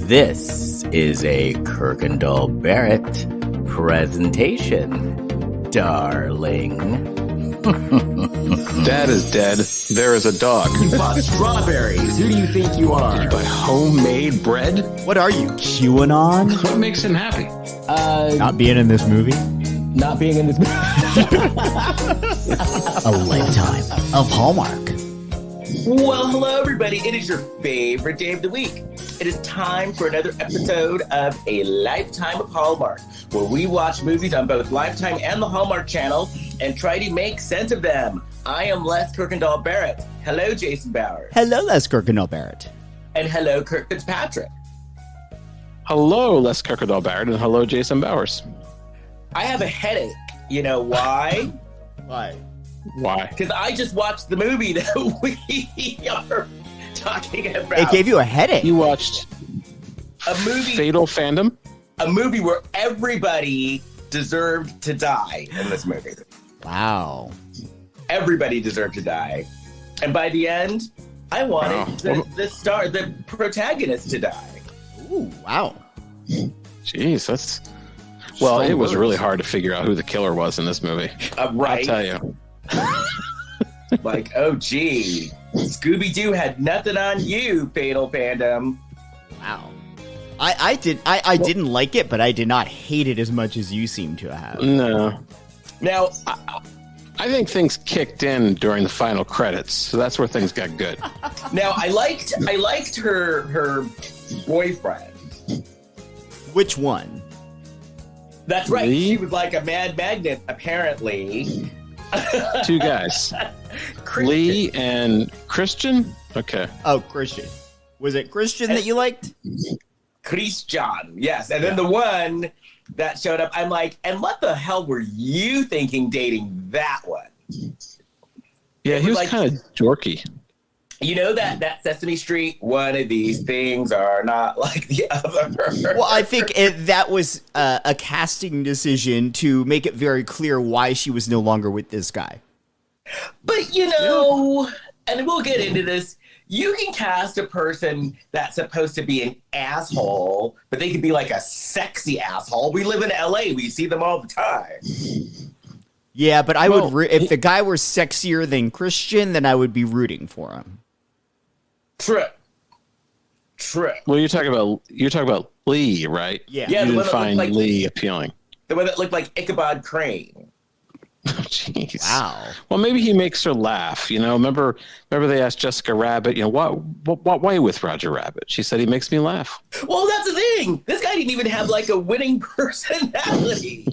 This is a Kirkendall Barrett presentation, darling. Dad is dead. There is a dog. You bought strawberries. Who do you think you are? You buy homemade bread? What are you, QAnon? What makes him happy? Not being in this movie? Not being in this movie. A lifetime of Hallmark. Well, hello, everybody. It is your favorite day of the week. It is time for another episode of A Lifetime of Hallmark, where we watch movies on both Lifetime and the Hallmark Channel and try to make sense of them. I am Les Kirkendall Barrett. Hello, Jason Bowers. Hello, Les Kirkendall Barrett. And hello, Kirk Fitzpatrick. Hello, Les Kirkendall Barrett, and hello, Jason Bowers. I have a headache. You know why? Why? Why? Because I just watched the movie that we are talking about. It gave you a headache. You watched a movie, Fatal Fandom? a movie where everybody deserved to die in this movie. Wow. Everybody deserved to die. And by the end, I wanted the protagonist to die. Ooh, wow. Jeez, that's... Well, it was really hard to figure out who the killer was in this movie. Right? I'll tell you. Like, oh, gee. Scooby-Doo had nothing on you, Fatal Fandom. Wow. I didn't like it, but I did not hate it as much as you seem to have. No. Now, I think things kicked in during the final credits, so that's where things got good. I liked her boyfriend. Which one? That's right. Lee? She was like a mad magnet, apparently. Two guys. Christian. Lee and Christian? Okay. Oh, Christian. Was it Christian that you liked? Christian, yes. And then the one that showed up, I'm like, and what the hell were you thinking dating that one? Yeah, he was like, kind of dorky. You know that Sesame Street, one of these things are not like the other. Well, I think that was a casting decision to make it very clear why she was no longer with this guy. But, you know, and we'll get into this, you can cast a person that's supposed to be an asshole, but they could be like a sexy asshole. We live in LA. We see them all the time. Yeah, but I would if the guy were sexier than Christian, then I would be rooting for him. True. Well, you're talking about Lee, right? Yeah. Yeah, You the one didn't that looked find like Lee appealing. the one that looked like Ichabod Crane. Jeez. Wow. Well, maybe he makes her laugh. You know, remember they asked Jessica Rabbit, you know, why with Roger Rabbit? She said he makes me laugh. Well, that's the thing. This guy didn't even have like a winning personality.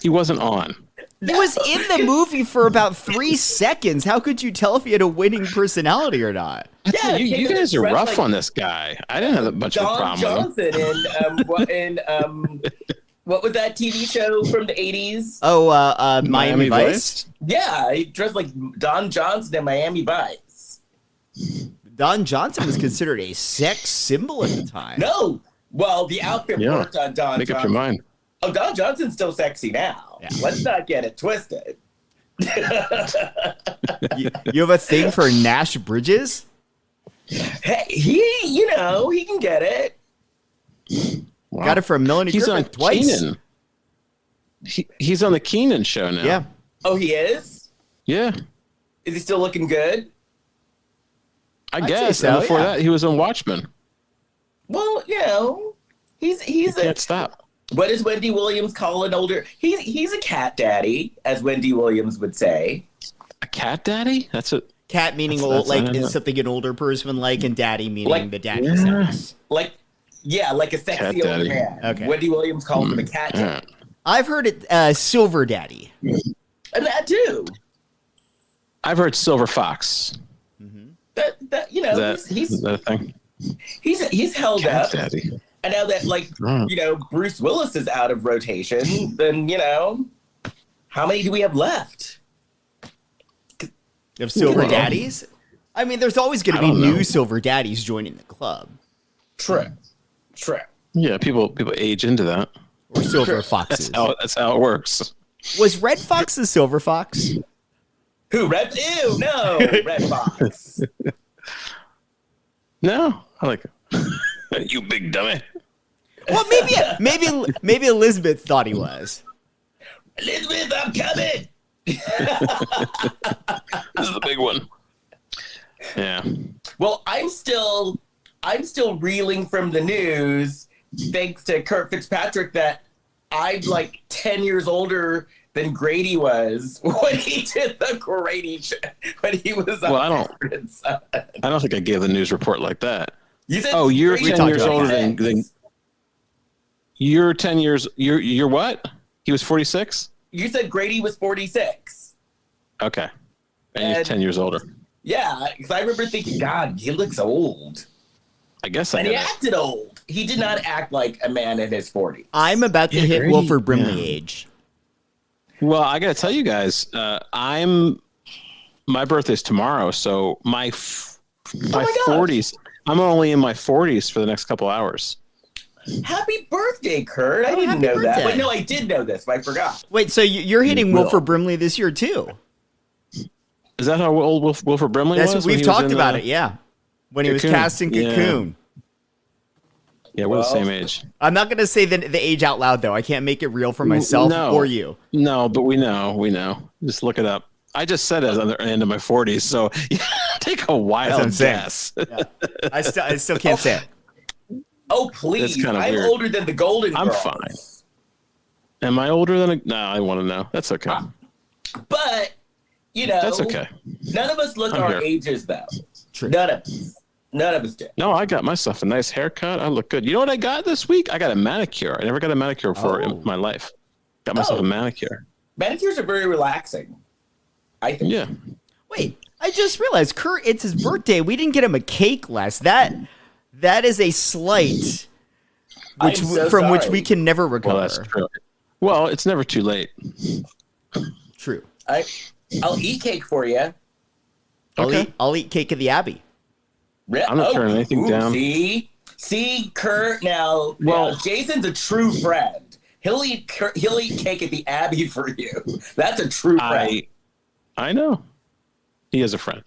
He wasn't on. He was in the movie for about 3 seconds. How could you tell if he had a winning personality or not? Yeah, You guys are rough on this guy. I didn't have that much of a Don problem with him. Johnson what was that TV show from the 80s? Oh, Miami Vice? Yeah, he dressed like Don Johnson in Miami Vice. Don Johnson was considered a sex symbol at the time. No, well, the outfit worked on Don Make Johnson. up your mind. Oh, Don Johnson's still sexy now. Yeah. Let's not get it twisted. You have a thing for Nash Bridges? Hey, he can get it. Wow. Got it from Melanie He's Griffith on twice. Keenan. He's on the Keenan show now. Yeah. Oh, he is? Yeah. Is he still looking good? I I'd guess. say so, And before yeah. that, he was on Watchmen. Well, you know, he's Can't stop. What does Wendy Williams call an older? He's a cat daddy, as Wendy Williams would say. A cat daddy? That's it. Cat meaning That's- old, that's- I like don't know. is something an older person would like, and daddy meaning Like- the daddy Yeah. sex. Like a sexy Cat old daddy. man. Okay. Wendy Williams calls him a cat Yeah. daddy. I've heard it silver daddy. And that too. I've heard Silver Fox. That you know, Is that a thing? he's held Cat up. daddy. And now that you know, Bruce Willis is out of rotation, then you know, how many do we have left? Of silver Well, daddies? I mean, there's always going to I be don't new know. silver daddies joining the club. True. Yeah, people age into that. Or silver Sure. foxes. That's how it works. Was Redd Foxx a silver fox? Who? Red? Ew, no, Redd Foxx. No, I like it. You big dummy. Well, maybe Elizabeth thought he was. Elizabeth, I'm coming. This is the big one. Yeah. Well, I'm still reeling from the news, thanks to Kurt Fitzpatrick, that I'm like 10 years older than Grady was when he did the Grady show, when he was Well, I don't think I gave the news report like that. You said you're Grady 10 years was older 46. than you're 10 years. You're what? He was 46. You said Grady was 46. Okay, and he's 10 years older. Yeah, because I remember thinking, God, he looks old. I guess And he acted old. He did not act like a man in his 40s. I'm about to hit Grady, Wilford Brimley age. Well, I got to tell you guys, my birthday's tomorrow, so my 40s. I'm only in my 40s for the next couple hours. Happy birthday, Kurt. I didn't happy know that. birthday. Wait, no, I did know this, but I forgot. Wait, so you're hitting You will. Wilford Brimley this year too? Is that how old Wilford Brimley That's was? what when we've he was talked in, about it. Yeah, when he was Cocoon. cast in Yeah. Cocoon. Yeah, we're the Well, same age. I'm not going to say the age out loud though. I can't make it real for myself No. or you. No, but we know. Just look it up. I just said it on the end of my 40s, so take a That's what wild I'm saying. guess. Yeah. I still can't say it. Oh, please. That's kinda I'm weird. older than the Golden I'm Girls. fine. Am I older than no, I want to know. That's okay. But, you know, That's okay. none of us look I'm our here. ages, though. True. None of us. None of us do. No, I got myself a nice haircut. I look good. You know what I got this week? I got a manicure. I never got a manicure before in my life. Got myself a manicure. Manicures are very relaxing, I think. Yeah. Wait, I just realized, Kurt, it's his birthday. We didn't get him a cake last. That is a slight, I'm so from which sorry. we can never recover. Well, that's true. Well, it's never too late. True. I'll eat cake for you. Okay. I'll eat cake at the Abbey. I'm not turning anything down. See, Kurt. Now, Jason's a true friend. He'll eat cake at the Abbey for you. That's a true friend. I know. He is a friend.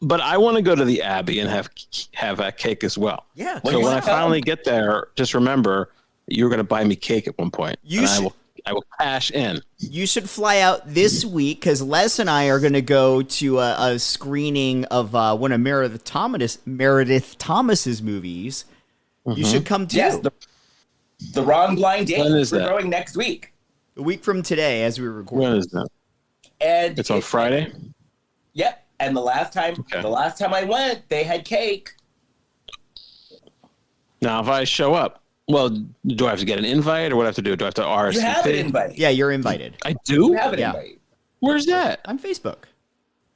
But I want to go to the Abbey and have that cake as well. Yeah. So when I finally get there, just remember you're going to buy me cake at one point. I will cash in. You should fly out this week because Les and I are going to go to a screening of one of Meredith Thomas's movies. You should come too. Yes, the Wrong Blind Date. When is We're that? going next week. A week from today, as we record. When is that? And It's on Friday? Yep. And the last time I went, they had cake. Now, if I show up, well, do I have to get an invite or what do I have to do? Do I have to RSVP? You have an invite. Yeah, you're invited. I do? You have an Yeah. invite. Where's that? On Facebook.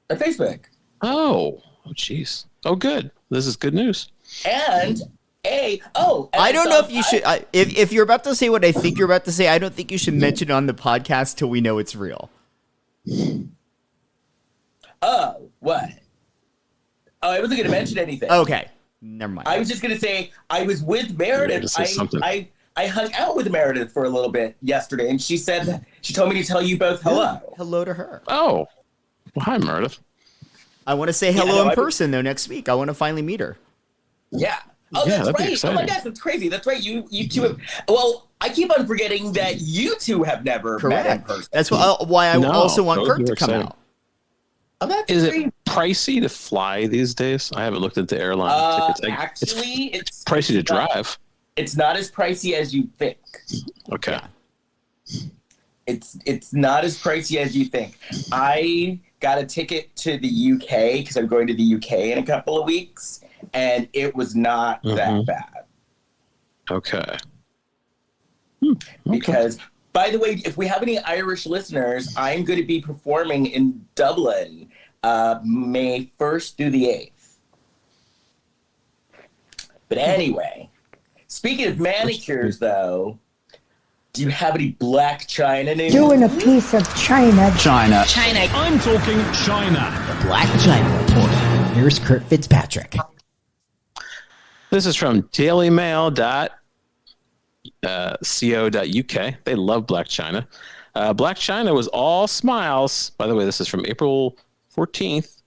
On Facebook. Oh, jeez. Oh, good. This is good news. And and I don't know if you should. If you're about to say what I think you're about to say, I don't think you should mention it on the podcast till we know it's real. Oh, what? Oh, I wasn't going to mention anything. Okay, never mind. I was just going to say I was with You're Meredith. gonna say something. I hung out with Meredith for a little bit yesterday, and she told me to tell you both hello. Hello to her. Oh, well, hi, Meredith. I want to say hello no, in person though next week. I want to finally meet her. Yeah. Oh, Yeah, that's that'd be right. Oh my exciting. gosh, that's crazy. That's right. You two have. Well, I keep on forgetting that you two have never met in Correct. person. That's why I No, also want those Kurt are to come exciting. out. Oh, that's Is great. it pricey to fly these days? I haven't looked into airline tickets. Actually, It's pricey to drive. It's not as pricey as you think. Okay. It's not as pricey as you think. I got a ticket to the UK because I'm going to the UK in a couple of weeks, and it was not that bad. Okay. Because, by the way, if we have any Irish listeners, I'm going to be performing in Dublin May 1st through the 8th. But anyway, speaking of manicures, though, do you have any Blac Chyna news? Doing a piece of China. China. I'm talking China. The Blac Chyna Report. Here's Kurt Fitzpatrick. This is from dailymail.co.uk. They love Blac Chyna. Blac Chyna was all smiles. By the way, this is from April 14th.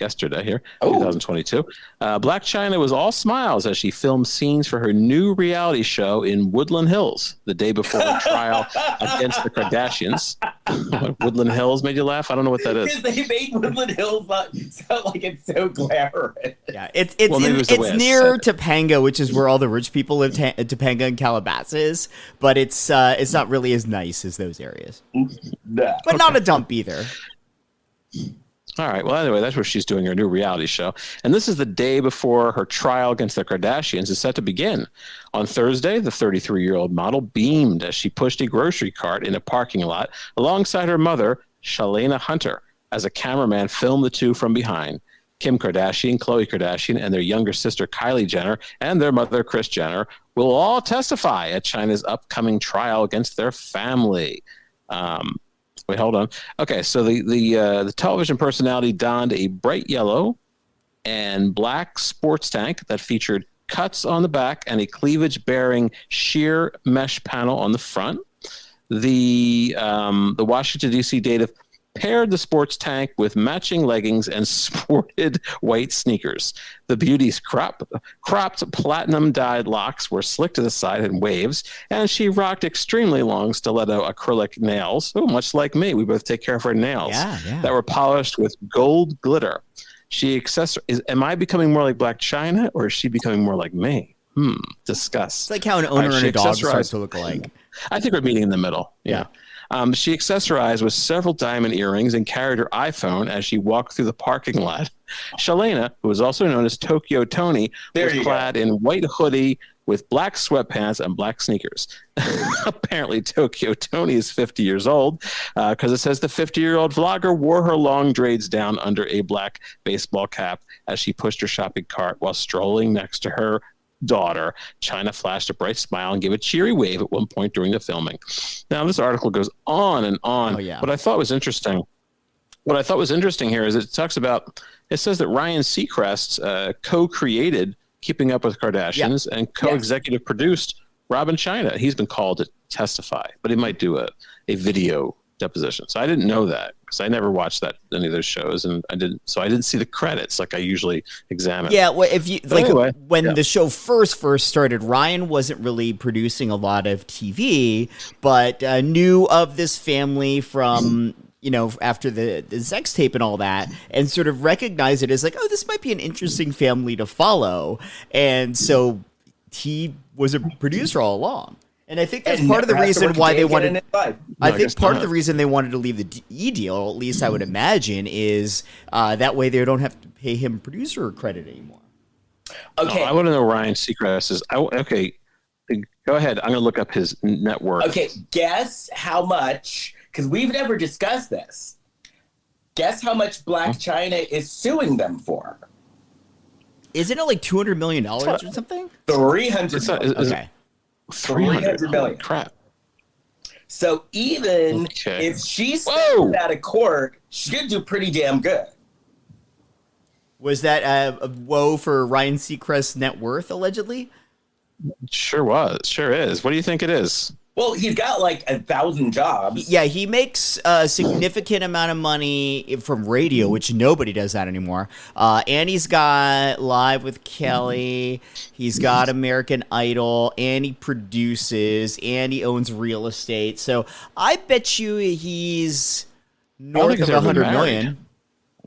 yesterday here, 2022. Blac Chyna was all smiles as she filmed scenes for her new reality show in Woodland Hills the day before her trial against the Kardashians. Woodland Hills made you laugh? I don't know what that is. They made Woodland Hills sound like it's so glamorous. Yeah, it's near Topanga, which is where all the rich people live. Topanga and Calabasas, but it's not really as nice as those areas. Nah. But not a dump either. All right. Well, anyway, that's where she's doing her new reality show. And this is the day before her trial against the Kardashians is set to begin. On Thursday, the 33-year-old model beamed as she pushed a grocery cart in a parking lot alongside her mother, Shalana Hunter, as a cameraman filmed the two from behind. Kim Kardashian, Khloe Kardashian, and their younger sister, Kylie Jenner, and their mother, Kris Jenner, will all testify at Chyna's upcoming trial against their family. Wait, hold on. Okay, so the television personality donned a bright yellow and black sports tank that featured cuts on the back and a cleavage-bearing sheer mesh panel on the front. The Washington, D.C. native paired the sports tank with matching leggings and sported white sneakers. The beauty's cropped platinum-dyed locks were slicked to the side in waves, and she rocked extremely long stiletto acrylic nails, much like me. We both take care of our nails, that were polished with gold glitter. Am I becoming more like Blac Chyna, or is she becoming more like me? Discuss. It's like how an owner and a dog start to look alike. I think we're meeting in the middle. Yeah. She accessorized with several diamond earrings and carried her iPhone as she walked through the parking lot. Shalana, who is also known as Tokyo Tony, was clad in white hoodie with black sweatpants and black sneakers. Apparently, Tokyo Tony is 50 years old because it says the 50-year-old vlogger wore her long braids down under a black baseball cap as she pushed her shopping cart while strolling next to her daughter. Chyna flashed a bright smile and gave a cheery wave at one point during the filming. Now, this article goes on and on. What I thought was interesting here is it says that Ryan Seacrest co-created Keeping Up with Kardashians and co-executive produced Robin Chyna. He's been called to testify, but he might do a video deposition. So I didn't know that because I never watched any of those shows, and I didn't see the credits like I usually examine. Yeah, well, if you when the show first started, Ryan wasn't really producing a lot of TV, but knew of this family from after the sex tape and all that, and sort of recognized it as like, oh, this might be an interesting family to follow, and so he was a producer all along. And I think that's part of the reason why they wanted. Part of the reason they wanted to leave the E deal, at least I would imagine, is that way they don't have to pay him producer credit anymore. Okay, I want to know Ryan Seacrest is. Okay, go ahead. I'm going to look up his net worth. Okay, guess how much? Because we've never discussed this. Guess how much Blac Chyna is suing them for? Isn't it like $200 million or something? $300 million. Okay. 300 million. Crap. So even if she spends out of court, she's going to do pretty damn good. Was that a woe for Ryan Seacrest's net worth, allegedly? Sure was. Sure is. What do you think it is? Well, he's got like 1,000 jobs. Yeah, he makes a significant amount of money from radio, which nobody does that anymore. And he's got Live with Kelly. He's got American Idol, and he produces, and he owns real estate. So I bet you he's north of 100 million.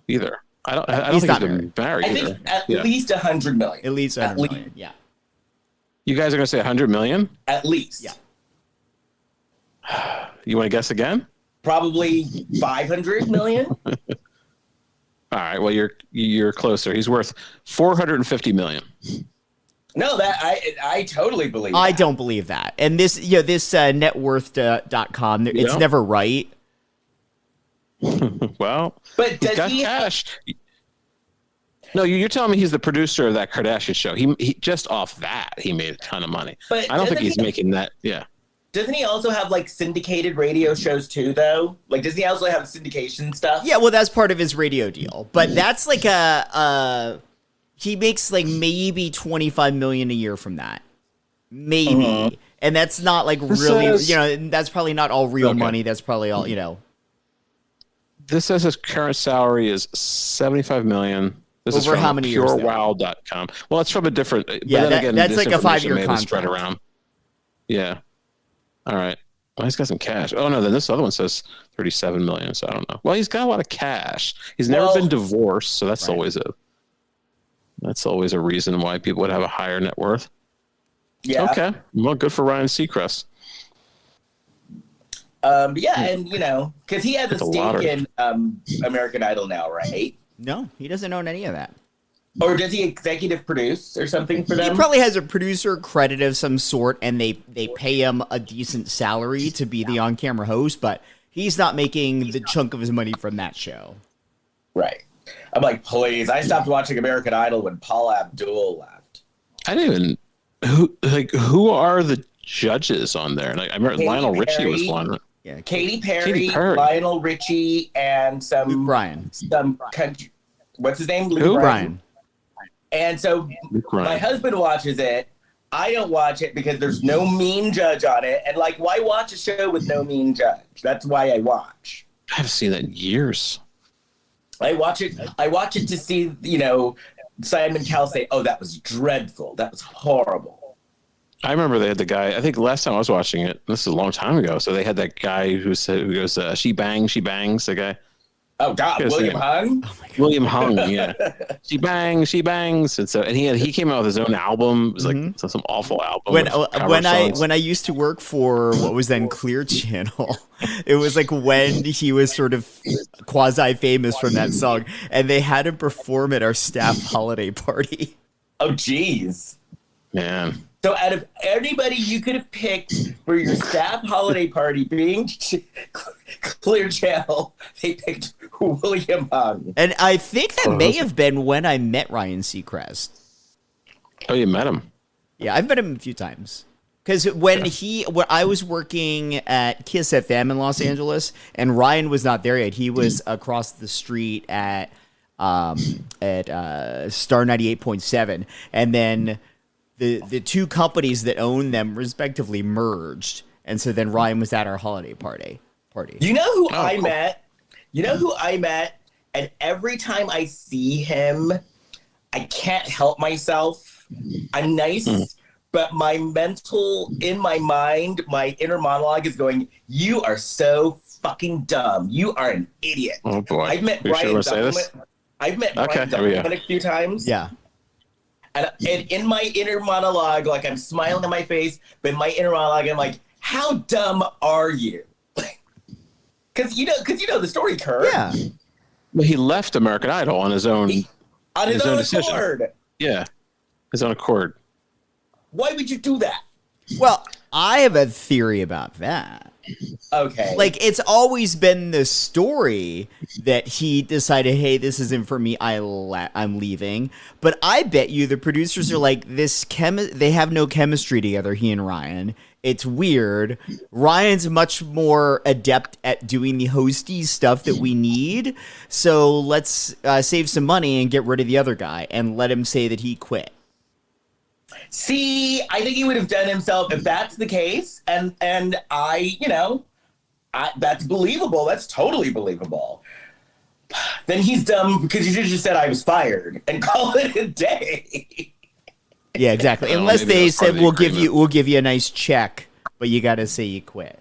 Either. I don't think he's been married. I think at least 100 million. At least 100 million. Yeah. You guys are going to say 100 million? At least. Yeah. You want to guess again? Probably 500 million. All right. Well, you're closer. He's worth 450 million. No, that I totally believe. I don't believe that. And this networth.com, it's never right. Well, but does got cash. No, you're telling me he's the producer of that Kardashian show. He just off that he made a ton of money. But I don't think he's making that. Yeah. Doesn't he also have like syndicated radio shows too, though? Like, doesn't he also have syndication stuff? Yeah, well, that's part of his radio deal. But that's like he makes like maybe $25 million a year from that, maybe, and that's not like really, that's probably not all real money. That's probably all, This says his current salary is $75 million. This is Over from how many years, though? purewow.com. Well, it's from a different. Yeah, but then again, that's this like a 5-year information may have been spread contract. around. Yeah. All right. Well, he's got some cash. Oh no, then this other one says $37 million. So I don't know. Well, he's got a lot of cash. He's never been divorced, so that's always a reason why people would have a higher net worth. Yeah. Okay. Well, good for Ryan Seacrest. Yeah, and because he has a It's a stake lottery. in American Idol now, right? No, he doesn't own any of that. Or does he executive produce or something for He them? probably has a producer credit of some sort, and they pay him a decent salary to be the on-camera host, but he's not making the chunk of his money from that show. Right. I'm like, please. I stopped watching American Idol when Paula Abdul left. I didn't even who are the judges on there? Like, I remember Katy Lionel Richie Perry. was one. Yeah, Katy Katy Perry, Perry. Lionel Richie, and Luke Bryan. some country. What's his name? Luke Bryan. And so Luke Bryan. my husband watches it. I don't watch it because there's no mean judge on it. And like, why watch a show with no mean judge? That's why I watch. I haven't seen that in years. I watch it to see, Simon Cowell say, "Oh, that was dreadful. That was horrible." I remember they had the guy. I think last time I was watching it, this is a long time ago. So they had that guy who goes, "She bangs, she bangs." The guy, Oh God, Yes, William yeah. Hung. William Hung, yeah. She bangs, she bangs, and so he came out with his own album. It was like some awful album. When with cover when songs. I used to work for what was then Clear Channel, it was like when he was sort of quasi famous from that song, and they had him perform at our staff holiday party. Oh, geez. Man, So out of anybody you could have picked for your staff holiday party being Clear Channel, they picked William Hung. And I think that may have been when I met Ryan Seacrest. oh, you met him? Yeah, I've met him a few times. Because when I was working at Kiss FM in Los Angeles, and Ryan was not there yet. He was across the street at Star 98.7, and then the two companies that own them respectively merged, and so then Ryan was at our holiday party. You know who Oh, I cool. met? You know who I met? And every time I see him, I can't help myself. I'm nice, but in my mind, my inner monologue is going, "You are so fucking dumb. You are an idiot." Oh boy, I've met you sure Brian you wanna say this? Duffman. I've met Okay, Brian there we go. Duffman a few times. Yeah. And in my inner monologue, like I'm smiling on my face, but in my inner monologue, I'm like, "How dumb are you?" Because you know the story, Kurt. Yeah. Well, he left American Idol on his own. On his own decision. accord. Yeah, his own accord. Why would you do that? Well, I have a theory about that. Okay. Like, it's always been the story that he decided, hey, this isn't for me, I'm leaving. But I bet you the producers are like, they have no chemistry together, he and Ryan. It's weird. Ryan's much more adept at doing the hosty stuff that we need. So let's save some money and get rid of the other guy and let him say that he quit. See, I think he would have done himself if that's the case, and that's believable. That's totally believable. Then he's dumb because you should have just said I was fired and call it a day. Yeah, exactly. Well, Unless maybe they that's part said of the agreement. we'll give you a nice check, but you got to say you quit.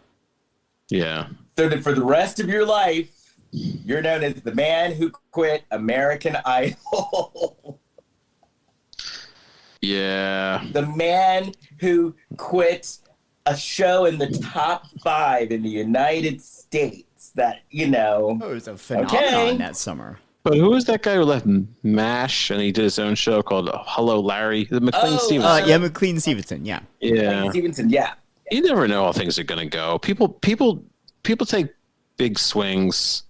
Yeah. So that for the rest of your life, you're known as the man who quit American Idol. Yeah. The man who quit a show in the top 5 in the United States that, Oh, it was a phenomenon Okay. that summer. But who was that guy who left MASH and he did his own show called Hello Larry? The McLean Oh, Stevenson. Yeah, McLean Stevenson, yeah. Yeah. Stevenson, yeah. You never know how things are going to go. People take big swings.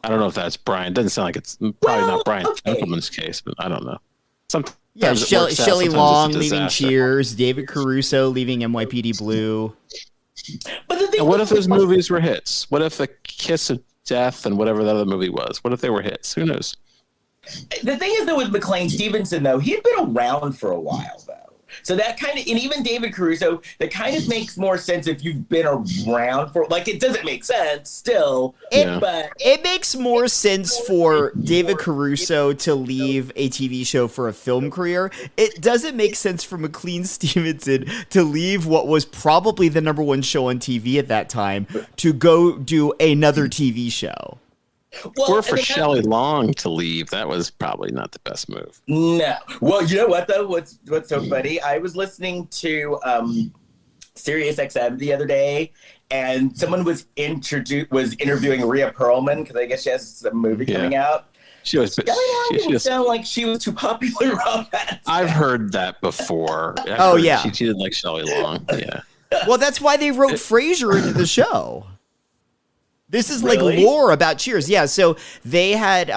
I don't know if that's Brian. Doesn't sound like it's probably not Brian Gentleman's case, but I don't know. Sometimes Yeah, it Shelly works out, Long sometimes it's a leaving disaster. Cheers, David Caruso leaving NYPD Blue. But the thing And what if those movies were hits? What if The Kiss of Death and whatever that other movie was? What if they were hits? Who knows? The thing is, though, with McLean Stevenson, though, he had been around for a while, though. So that kind of, and even David Caruso, that kind of makes more sense if you've been around for, like, it doesn't make sense still, but it makes more sense for David Caruso to leave a TV show for a film career. It doesn't make sense for McLean Stevenson to leave what was probably the #1 show on TV at that time to go do another TV show. well, Or for Shelly Long to leave. That was probably not the best move. no. Well, you know what though? What's so funny? I was listening to Sirius XM the other day, and someone was interviewing Rhea Perlman because I guess she has a movie coming out. She was. Shelly Long didn't sound like she was too popular around that. I've heard that before. Yeah. She didn't like Shelly Long. Yeah. Well, that's why they wrote Frasier into the show. This is like Really? lore about Cheers. Yeah, so they had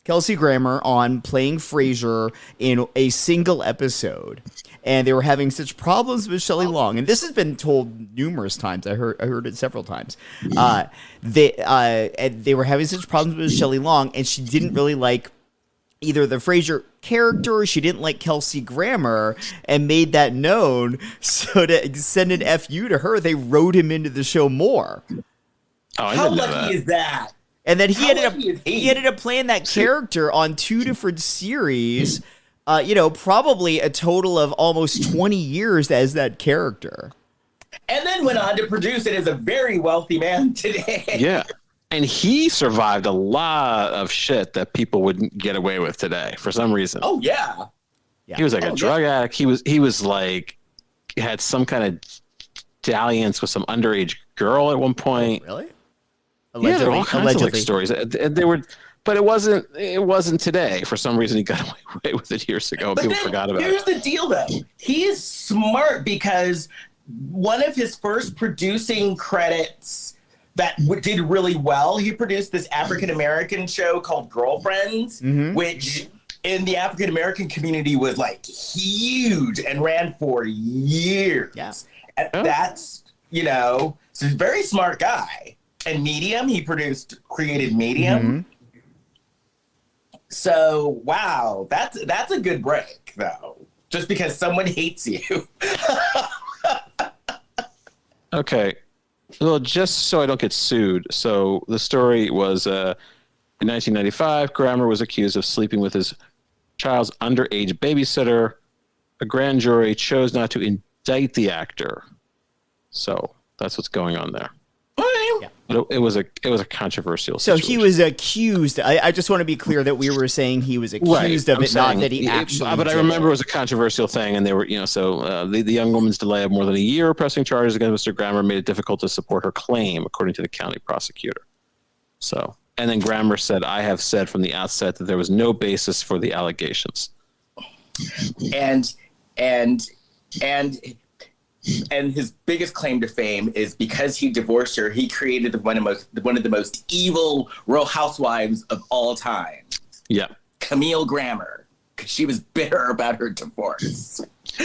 Kelsey Grammer on playing Frasier in a single episode, and they were having such problems with Shelly Long. And this has been told numerous times. I heard it several times. They were having such problems with Shelly Long, and she didn't really like either the Frasier character, or she didn't like Kelsey Grammer, and made that known. So to send an FU to her, they wrote him into the show more. Oh, I How didn't know lucky that. is that? And then he How ended up lucky is he? he ended up playing that character on 2 different series. Probably a total of almost 20 years as that character. And then went on to produce it as a very wealthy man today. Yeah. And he survived a lot of shit that people wouldn't get away with today for some reason. Oh yeah. He was like a drug addict. He was like, had some kind of dalliance with some underage girl at one point. Really? Yeah, there were all kinds of like stories. They were, but it wasn't today. For some reason, he got away with it years ago. But People then, forgot about here's it. the deal, though. He is smart because one of his first producing credits that did really well, he produced this African-American show called Girlfriends, which in the African-American community was like huge and ran for years. Yeah. And that's, so he's a very smart guy. And Medium, he created Medium. So, wow, that's a good break, though. Just because someone hates you. Okay. Well, just so I don't get sued. So the story was in 1995, Grammer was accused of sleeping with his child's underage babysitter. A grand jury chose not to indict the actor. So that's what's going on there. Yeah. But it was a controversial So situation. he was accused. I just want to be clear that we were saying he was accused of I'm it, not saying that he actually But I did remember it. it was a controversial thing, and they were, the young woman's delay of more than a year pressing charges against Mr. Grammer made it difficult to support her claim, according to the county prosecutor. So, and then Grammer said, "I have said from the outset that there was no basis for the allegations." And his biggest claim to fame is because he divorced her, he created one of the most evil Real Housewives of all time. Yeah. Camille Grammer, because she was bitter about her divorce.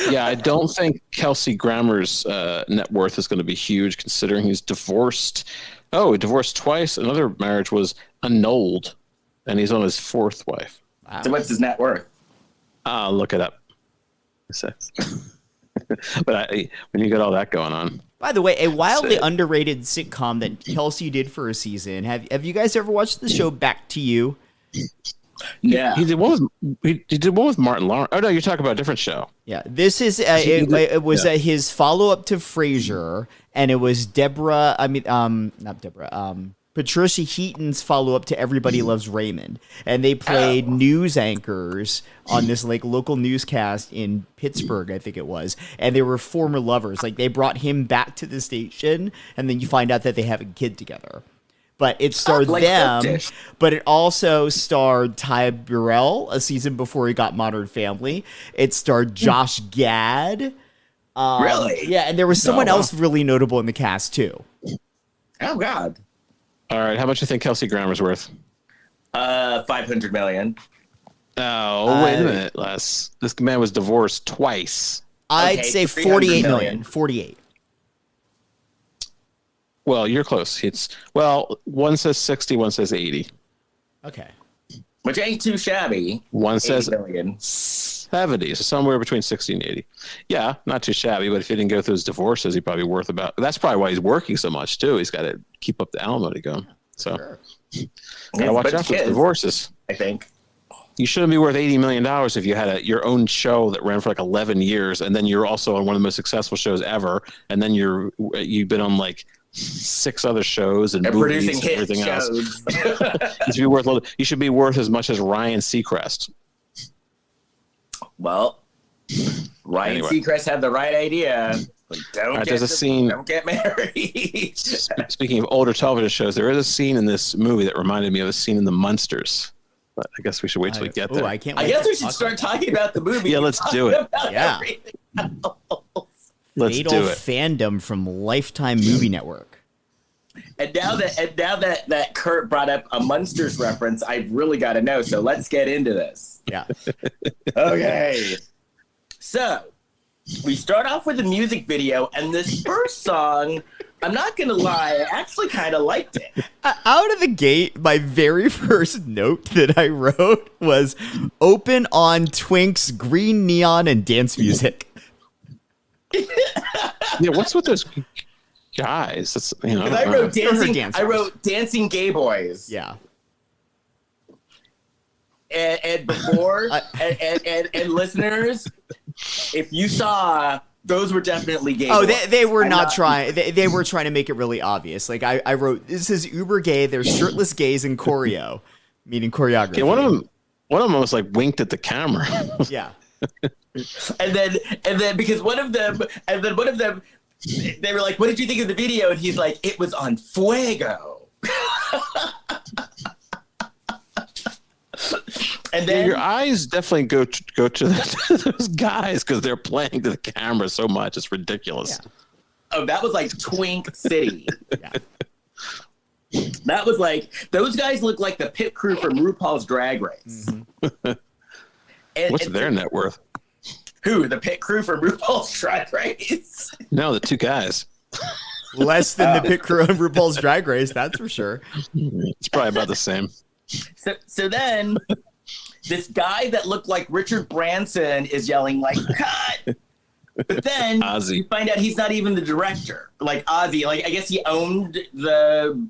Yeah, I don't think Kelsey Grammer's net worth is going to be huge, considering he's divorced. Oh, he divorced twice. Another marriage was annulled, and he's on his 4th wife. Wow. So what's his net worth? Look it up. But when you got all that going on. By the way, a wildly underrated sitcom that Kelsey did for a season. Have you guys ever watched the show Back to You? Yeah. He did one with Martin Lawrence. Oh no, you're talking about a different show. Yeah, this is it was his follow up to Frasier, and it was Patricia Heaton's follow up to Everybody Loves Raymond, and they played news anchors on this like local newscast in Pittsburgh, I think it was, and they were former lovers. Like they brought him back to the station, and then you find out that they have a kid together. But it starred like them, Hostess. but it also starred Ty Burrell a season before he got Modern Family. It starred Josh Gad. Really? Yeah, and there was someone else really notable in the cast too. Oh God. All right, how much do you think Kelsey Grammer's worth? 500 million. Oh, wait a minute, Les. This man was divorced twice. I'd Okay, say 300 48 million. million. 48. Well, you're close. One says 60, one says 80. Okay. Which ain't too shabby. One 80 says million. 70s, somewhere between 60 and 80. Yeah, not too shabby, but if he didn't go through his divorces, he'd probably be worth about. That's probably why he's working so much too. He's got to keep up the alimony going. So, gotta watch out for the divorces. I think you shouldn't be worth $80 million if you had your own show that ran for like 11 years, and then you're also on one of the most successful shows ever, and then you've been on like 6 other shows and movies and everything else. You should be worth as much as Ryan Seacrest. Well, Ryan Seacrest had the right idea. Like, don't get married. Speaking of older television shows, there is a scene in this movie that reminded me of a scene in The Munsters. But I guess we should wait till we get there. I guess we should start talking about the movie. Yeah, let's do it. Yeah. Let's Fatal do it. Fandom from Lifetime Movie Network. And now that Kurt brought up a Munsters reference, I've really got to know. So let's get into this. Yeah. Okay. So we start off with a music video, and this first song, I'm not going to lie, I actually kind of liked it. Out of the gate, my very first note that I wrote was open on Twinks, green neon, and dance music. Yeah, what's with those guys? That's, I wrote dancing gay boys. Yeah. And before, and listeners, if you saw, those were definitely gay. Oh, boys. they were not trying. They were trying to make it really obvious. Like I wrote, this is uber gay. There's shirtless gays in choreo, meaning choreography. Yeah, one of them almost like winked at the camera. Yeah. and then because one of them, they were like, "What did you think of the video?" And he's like, "It was on fuego." And then your eyes definitely go to those guys because they're playing to the camera so much. It's ridiculous. Yeah. Oh, that was like Twink City. Yeah. That was like, those guys look like the pit crew from RuPaul's Drag Race. Mm-hmm. What's their net worth? Who? The pit crew from RuPaul's Drag Race? No, the 2 guys. Less than the pit crew on RuPaul's Drag Race, that's for sure. It's probably about the same. So then, this guy that looked like Richard Branson is yelling like, "Cut!" But then Ozzy. you find out he's not even the director. Like Ozzy, like I guess he owned the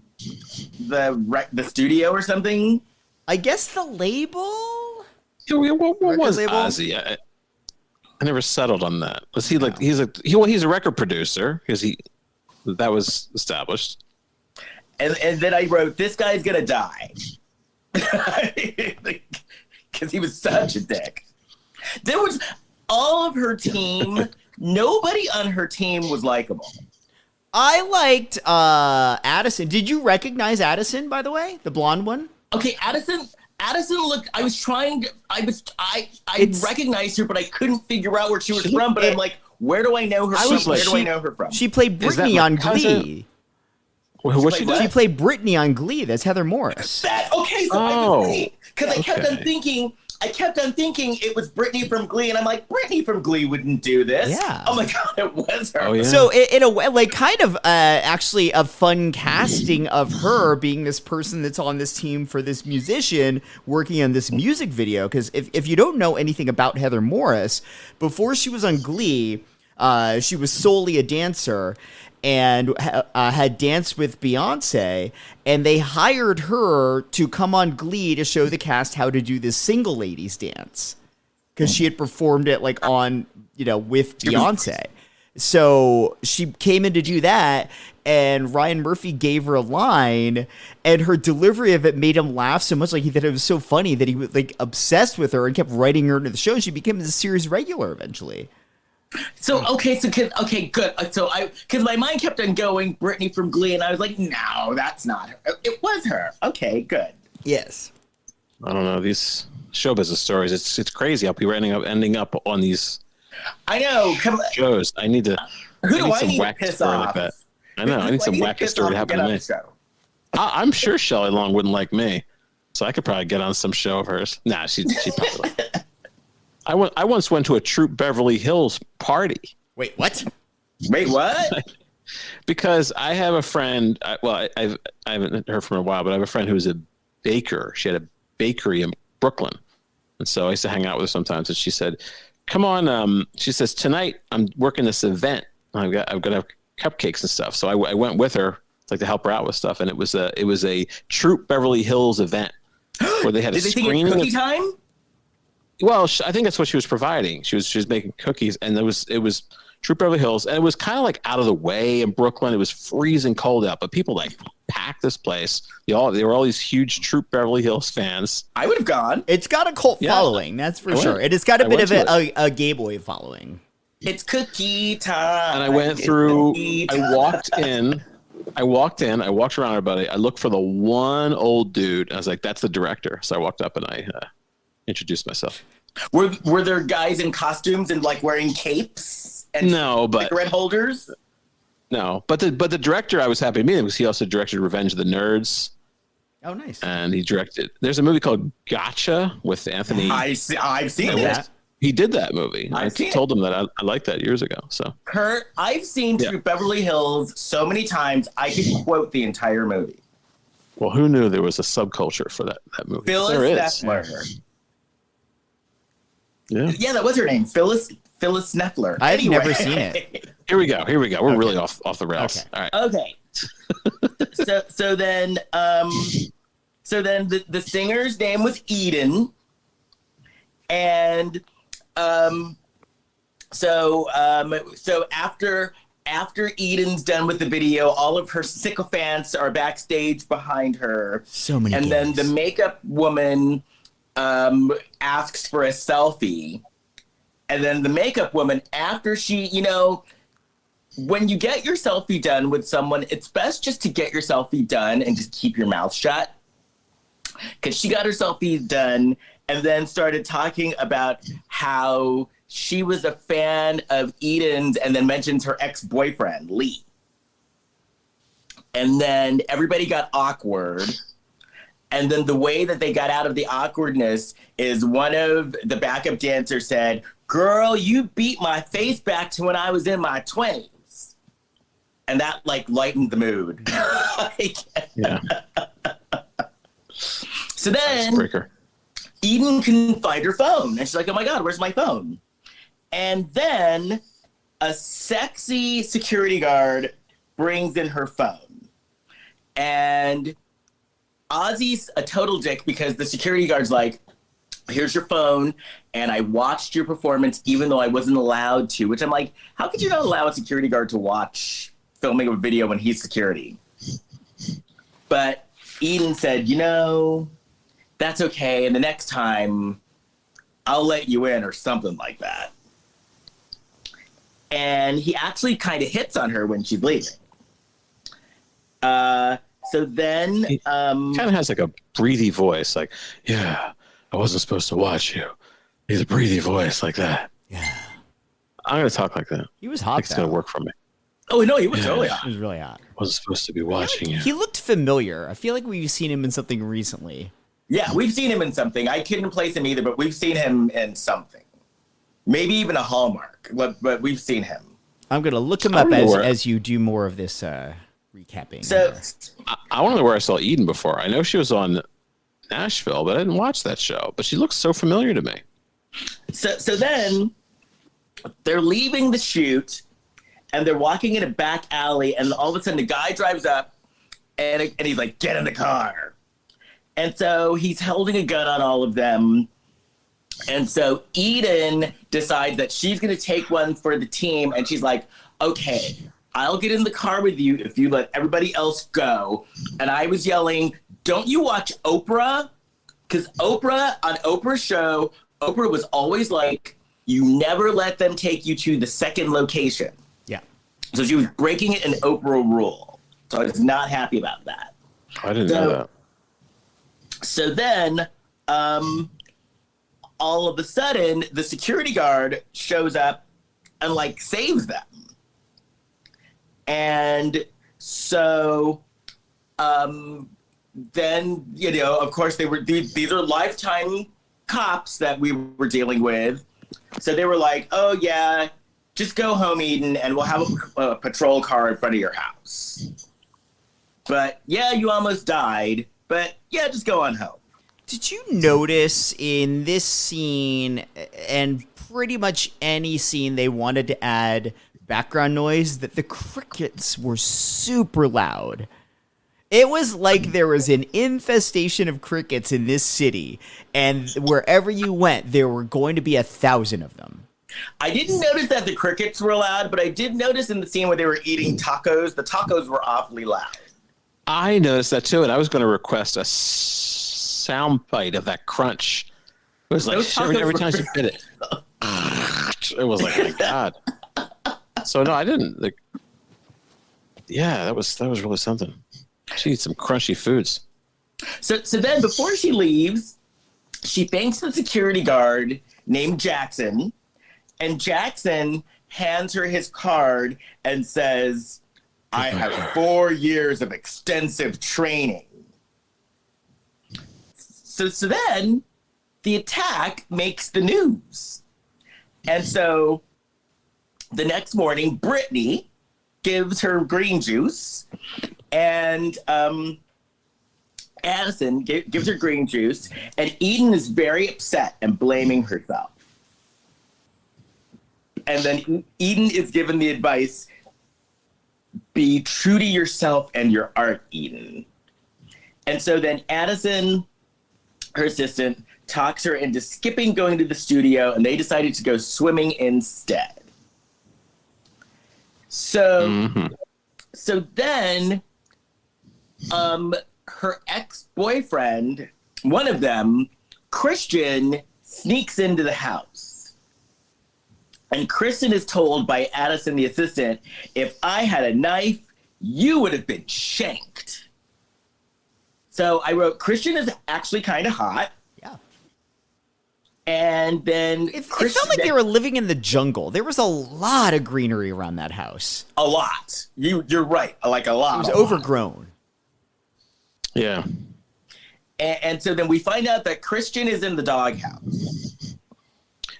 studio or something. I guess the label. Yeah, what was label? Ozzy? I never settled on that. Was he like he's a record producer because that was established. And then I wrote, "This guy's gonna die," because he was such a dick. There was all of her team. Nobody on her team was likable. I liked Addison. Did you recognize Addison, by the way, the blonde one? Okay, Addison looked. I was trying to. I recognized her, but I couldn't figure out where she was from. But I'm like, where do I know her from? Where do I know her from? She played Brittany on Glee. What's she do? She played Brittany on Glee. That's Heather Morris. Because I kept on thinking it was Brittany from Glee, and I'm like, Brittany from Glee wouldn't do this. Yeah. Oh my God, it was her. Oh, yeah. So in a way, like kind of actually a fun casting of her being this person that's on this team for this musician working on this music video. Because if you don't know anything about Heather Morris, before she was on Glee, she was solely a dancer and had danced with Beyonce, and they hired her to come on Glee to show the cast how to do this single ladies dance because she had performed it like on, with Beyonce. So she came in to do that, and Ryan Murphy gave her a line, and her delivery of it made him laugh so much, like that it was so funny that he was like obsessed with her and kept writing her into the show. And she became a series regular eventually. So good. So because my mind kept on going Brittany from Glee, and I was like, no, that's not her. It was her. Okay, good. Yes. I don't know these show business stories. It's crazy how people are ending up on these. I know. Shows. I need to. Who do I some need to wacky piss story off? like that. I know. I need some wacky story to happen to me. I'm sure Shelly Long wouldn't like me, so I could probably get on some show of hers. Nah, she probably. I once went to a Troop Beverly Hills party. Wait, what? Because I have a friend. I haven't heard from her in a while, but I have a friend who's a baker. She had a bakery in Brooklyn, And so I used to hang out with her sometimes, and she said, "Come on." She says, "Tonight I'm working this event. I've got to have cupcakes and stuff." So I went with her, like to help her out with stuff, and it was a Troop Beverly Hills event where they had a screening. Did they think it's cookie time? Well, I think that's what she was providing. She was making cookies, and it was Troop Beverly Hills, and it was kind of like out of the way in Brooklyn. It was freezing cold out, but people like packed this place. They were all these huge Troop Beverly Hills fans. I would have gone. It's got a cult following, that's for sure. It has got a bit of a gay boy following. It's cookie time. And I went through. I walked in. I walked around everybody. I looked for the one old dude. I was like, "That's the director." So I walked up and I introduced myself. Were there guys in costumes and like wearing capes and cigarette holders? No, but the director I was happy to meet him because he also directed Revenge of the Nerds. Oh, nice. And he directed. There's a movie called Gotcha with Anthony. I've seen it. He did that movie. I told him that I liked that years ago. So Kurt, I've seen Troop Beverly Hills so many times I could quote the entire movie. Well, who knew there was a subculture for that movie? Phyllis Neffler. Yeah, that was her name, Phyllis Neffler. I've never seen it. Here we go. We're really off the rails. Okay. All right. Okay. so then the singer's name was Eden, and so after Eden's done with the video, all of her sycophants are backstage behind her. So many. And then the makeup woman asks for a selfie. And then the makeup woman, after she, when you get your selfie done with someone, it's best just to get your selfie done and just keep your mouth shut. Because she got her selfie done and then started talking about how she was a fan of Eden's and then mentions her ex-boyfriend, Lee. And then everybody got awkward. And then the way that they got out of the awkwardness is one of the backup dancers said, "Girl, you beat my face back to when I was in my 20s." And that lightened the mood. Yeah. So then Eden couldn't find her phone. And she's like, "Oh my God, where's my phone?" And then a sexy security guard brings in her phone. And Ozzy's a total dick because the security guard's like, "Here's your phone, and I watched your performance even though I wasn't allowed to," which I'm like, how could you not allow a security guard to watch filming a video when he's security? But Eden said, "That's okay, and the next time I'll let you in," or something like that. And he actually kind of hits on her when she's leaving. So then... He kind of has like a breathy voice, like, "Yeah, I wasn't supposed to watch you." He's a breathy voice like that. Yeah. I'm going to talk like that. He was hot, It's going to work for me. Oh, no, he was totally hot. He was really hot. I wasn't supposed to be watching you. He looked familiar. I feel like we've seen him in something recently. Yeah, we've seen him in something. I couldn't place him either, but we've seen him in something. Maybe even a Hallmark, but we've seen him. I'm going to look him up as you do more of this recapping. So I want to know where I saw Eden before. I know she was on Nashville, but I didn't watch that show. But she looks so familiar to me. So then they're leaving the shoot, and they're walking in a back alley, and all of a sudden the guy drives up, and he's like, "Get in the car." And so he's holding a gun on all of them. And so Eden decides that she's going to take one for the team, and she's like, "Okay, I'll get in the car with you if you let everybody else go." And I was yelling, "Don't you watch Oprah?" Because on Oprah's show, Oprah was always like, you never let them take you to the second location. Yeah. So she was breaking it an Oprah rule. So I was not happy about that. I didn't know that. So then, all of a sudden, the security guard shows up and saves them. And so then, of course, these are lifetime cops that we were dealing with. So they were like, "Oh, yeah, just go home, Eden, and we'll have a patrol car in front of your house. But, yeah, you almost died. But, yeah, just go on home." Did you notice in this scene and pretty much any scene they wanted to add background noise that the crickets were super loud? It was like there was an infestation of crickets in this city, and wherever you went, there were going to be 1,000 of them. I didn't notice that the crickets were loud, but I did notice in the scene where they were eating tacos, the tacos were awfully loud. I noticed that too, and I was going to request a sound bite of that crunch. It was like every time she bit it. It was like, oh my God. So no, I didn't. That was really something. She eats some crunchy foods. So then before she leaves, she thanks the security guard named Jackson, and Jackson hands her his card and says, I have 4 years of extensive training. So then the attack makes the news. And so the next morning, Brittany gives her green juice, and Addison gives her green juice, and Eden is very upset and blaming herself. And then Eden is given the advice, be true to yourself and your art, Eden. And so then Addison, her assistant, talks her into skipping going to the studio, and they decided to go swimming instead. So, so then, her ex-boyfriend, one of them, Christian, sneaks into the house. And Kristen is told by Addison, the assistant, if I had a knife, you would have been shanked. So I wrote, Christian is actually kind of hot. Yeah. And then it felt like they were living in the jungle. There was a lot of greenery around that house. A lot. You're right. Like a lot. It was overgrown. Yeah. And so then we find out that Christian is in the doghouse.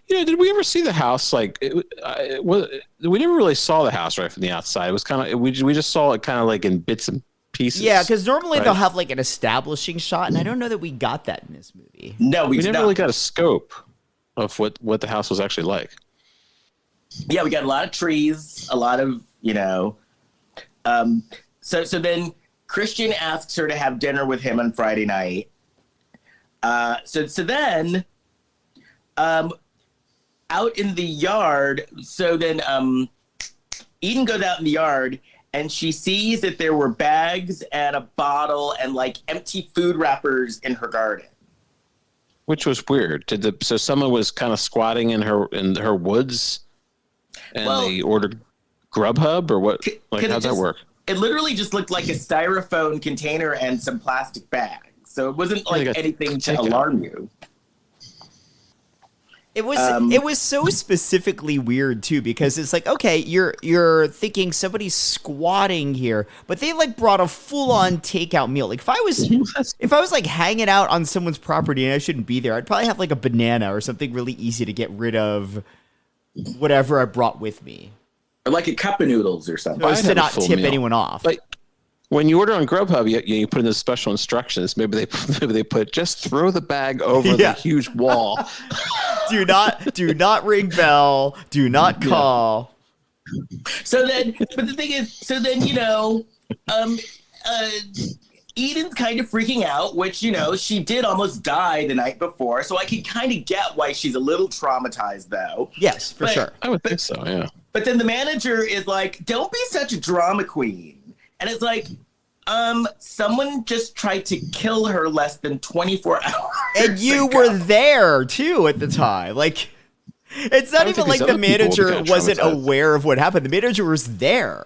Did we ever see the house? Like, we never really saw the house right from the outside. It was kind of, we just saw it kind of like in bits and pieces. Yeah, because normally they'll have like an establishing shot, and I don't know that we got that in this movie. No, we never really got a scope of what the house was actually like. Yeah, we got a lot of trees, a lot of, so then Christian asks her to have dinner with him on Friday night. So then, out in the yard, so then Eden goes out in the yard, and she sees that there were bags and a bottle and like empty food wrappers in her garden. Which was weird. So someone was kind of squatting in her woods, and they ordered Grubhub, or what? Like, how'd that work? It literally just looked like a styrofoam container and some plastic bags. So it wasn't like anything to alarm you. It was so specifically weird too, because it's like, okay, you're thinking somebody's squatting here, but they like brought a full on takeout meal. Like if I was like hanging out on someone's property and I shouldn't be there, I'd probably have like a banana or something really easy to get rid of whatever I brought with me. Or like a cup of noodles or something. So as to not tip anyone off. Like when you order on Grubhub, you put in the special instructions. Maybe they put just throw the bag over the huge wall. Do not ring bell. Do not call. So then, but the thing is, Eden's kind of freaking out, which, she did almost die the night before. So I can kind of get why she's a little traumatized, though. Yes, for sure. I would think so, yeah. But then the manager is like, don't be such a drama queen. And it's like, someone just tried to kill her less than 24 hours And you were there, too, at the time. Like, it's not even like the manager wasn't aware of what happened. The manager was there.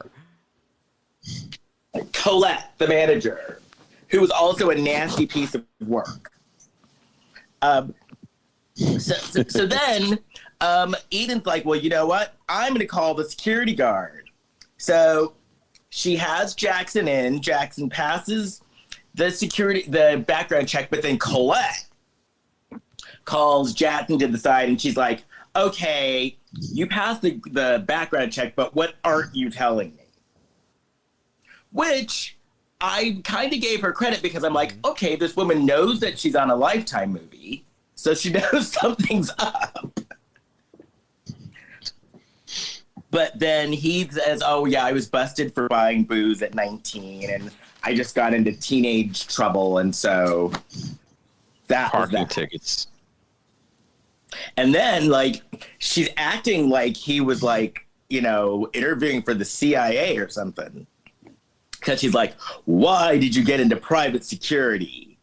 Colette, the manager, who was also a nasty piece of work. So then Eden's like, well, you know what? I'm going to call the security guard. So she has Jackson in. Jackson passes the background check, but then Colette calls Jackson to the side, and she's like, okay, you passed the background check, but what aren't you telling me? Which I kind of gave her credit because I'm like, okay, this woman knows that she's on a Lifetime movie, so she knows something's up. But then he says, oh, yeah, I was busted for buying booze at 19, and I just got into teenage trouble, and so that was Parking that. tickets. And then, like, she's acting like he was, like, you know, interviewing for the CIA or something. Because she's like, why did you get into private security?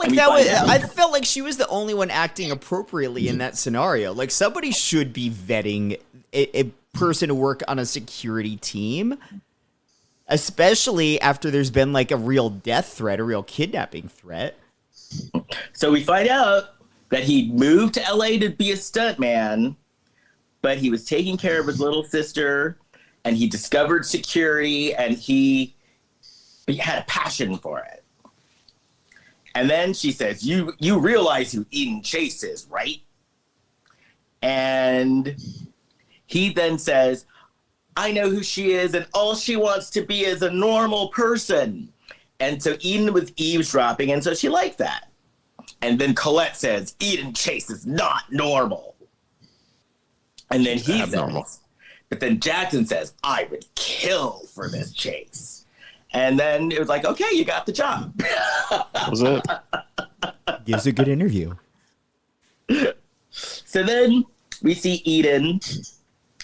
I felt like she was the only one acting appropriately in that scenario. Like, somebody should be vetting a person to work on a security team, especially after there's been, like, a real death threat, a real kidnapping threat. So we find out that he moved to LA to be a stuntman, but he was taking care of his little sister, and he discovered security, and he had a passion for it. And then she says, you realize who Eden Chase is, right? And he then says, I know who she is, and all she wants to be is a normal person. And so Eden was eavesdropping, and so she liked that. And then Colette says, Eden Chase is not normal. And then he says, but then Jackson says, I would kill for this Chase. And then it was like, okay, you got the job. That was it. Gives a good interview. So then we see Eden.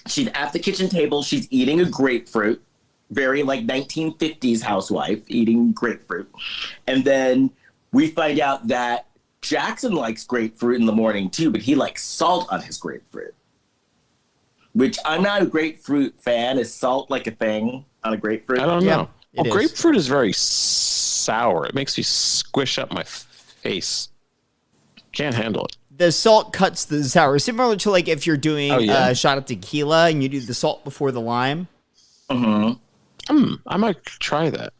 She's at the kitchen table. She's eating a grapefruit. Very like 1950s housewife eating grapefruit. And then we find out that Jackson likes grapefruit in the morning too, but he likes salt on his grapefruit. Which I'm not a grapefruit fan. Is salt like a thing on a grapefruit? I don't know. It is. Grapefruit is very sour. It makes me squish up my face. Can't handle it. The salt cuts the sour, similar to like if you're doing yeah? a shot of tequila and you do the salt before the lime. I might try that.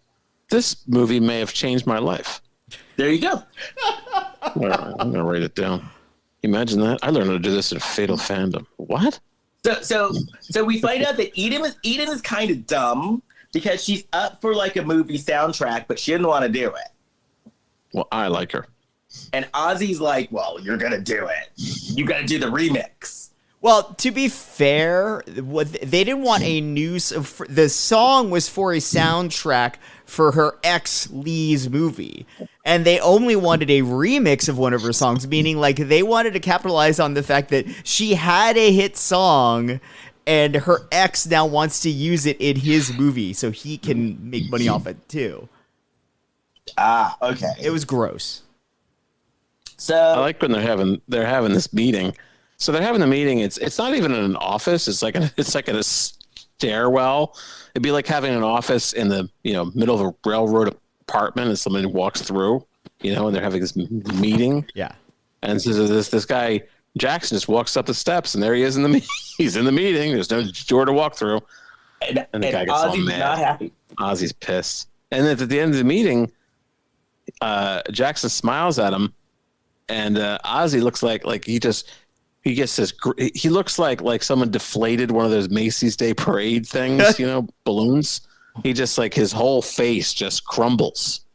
This movie may have changed my life. There you go. All right, I'm gonna write it down. Imagine that. I learned how to do this in Fatal Fandom. What? So we find out that Eden is kind of dumb because she's up for like a movie soundtrack, but she didn't want to do it. Well, I like her. And Ozzy's like, well, you're going to do it. You got to do the remix. Well, to be fair, they didn't want a new... The song was for a soundtrack for her ex Lee's movie. And they only wanted a remix of one of her songs, meaning like they wanted to capitalize on the fact that she had a hit song and her ex now wants to use it in his movie so he can make money off it too. Ah, okay. It was gross. So I like when they're having this meeting. So they're having the meeting. It's not even in an office. It's like in a stairwell. It'd be like having an office in the middle of a railroad apartment, and somebody walks through, and they're having this meeting. Yeah. And so this guy Jackson just walks up the steps, and there he is in the meeting. He's in the meeting. There's no door to walk through, and the guy gets all Ozzy's mad. not happy. Ozzy's pissed. And then at the end of the meeting, Jackson smiles at him, and Ozzy looks like he gets this. He looks like someone deflated one of those Macy's Day Parade things, balloons. He just like his whole face just crumbles.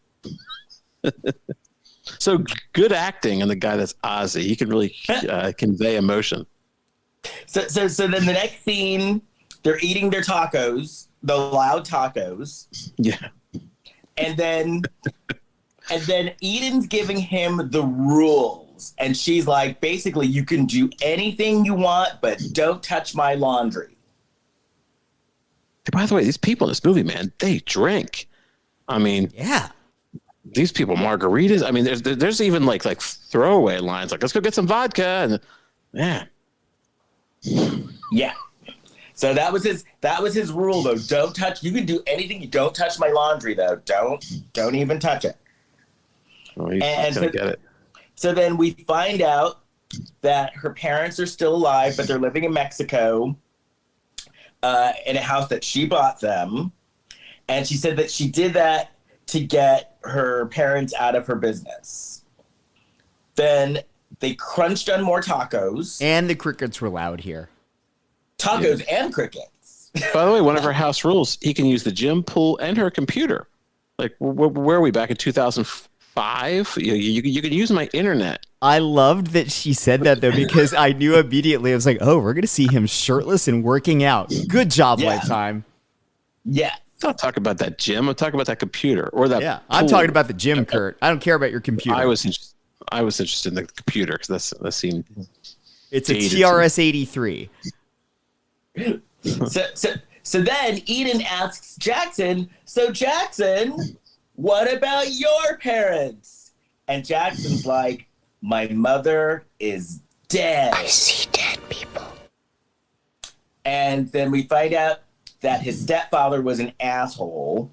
So good acting, and the guy that's Ozzy, he can really convey emotion. So then the next scene, they're eating their tacos, the loud tacos. Yeah. And then Eden's giving him the rules. And she's like, basically, you can do anything you want, but don't touch my laundry. By the way, these people in this movie, man, they drink. I mean, Yeah. these people, margaritas. I mean, there's even like throwaway lines like, let's go get some vodka. And yeah. Yeah. So that was his rule though. Don't touch. You can do anything. You don't touch my laundry though. Don't even touch it. Well, he's not gonna get it. So then we find out that her parents are still alive, but they're living in Mexico, in a house that she bought them. And she said that she did that to get her parents out of her business. Then they crunched on more tacos. And the crickets were loud here. Tacos and crickets. By the way, one of her house rules, he can use the gym, pool, and her computer. Like, where are we back in 2005? You can use my internet. I loved that she said that, though, because I knew immediately. I was like, oh, we're going to see him shirtless and working out. Good job, Lifetime. Yeah. I'm not talking about that gym. I'm talking about that computer or that. Yeah, I'm talking about the gym, Kurt. I don't care about your computer. I was interested in the computer because that seemed. It's a TRS-83. So then Eden asks Jackson, so Jackson, what about your parents? And Jackson's like, my mother is dead. I see dead people. And then we find out that his stepfather was an asshole.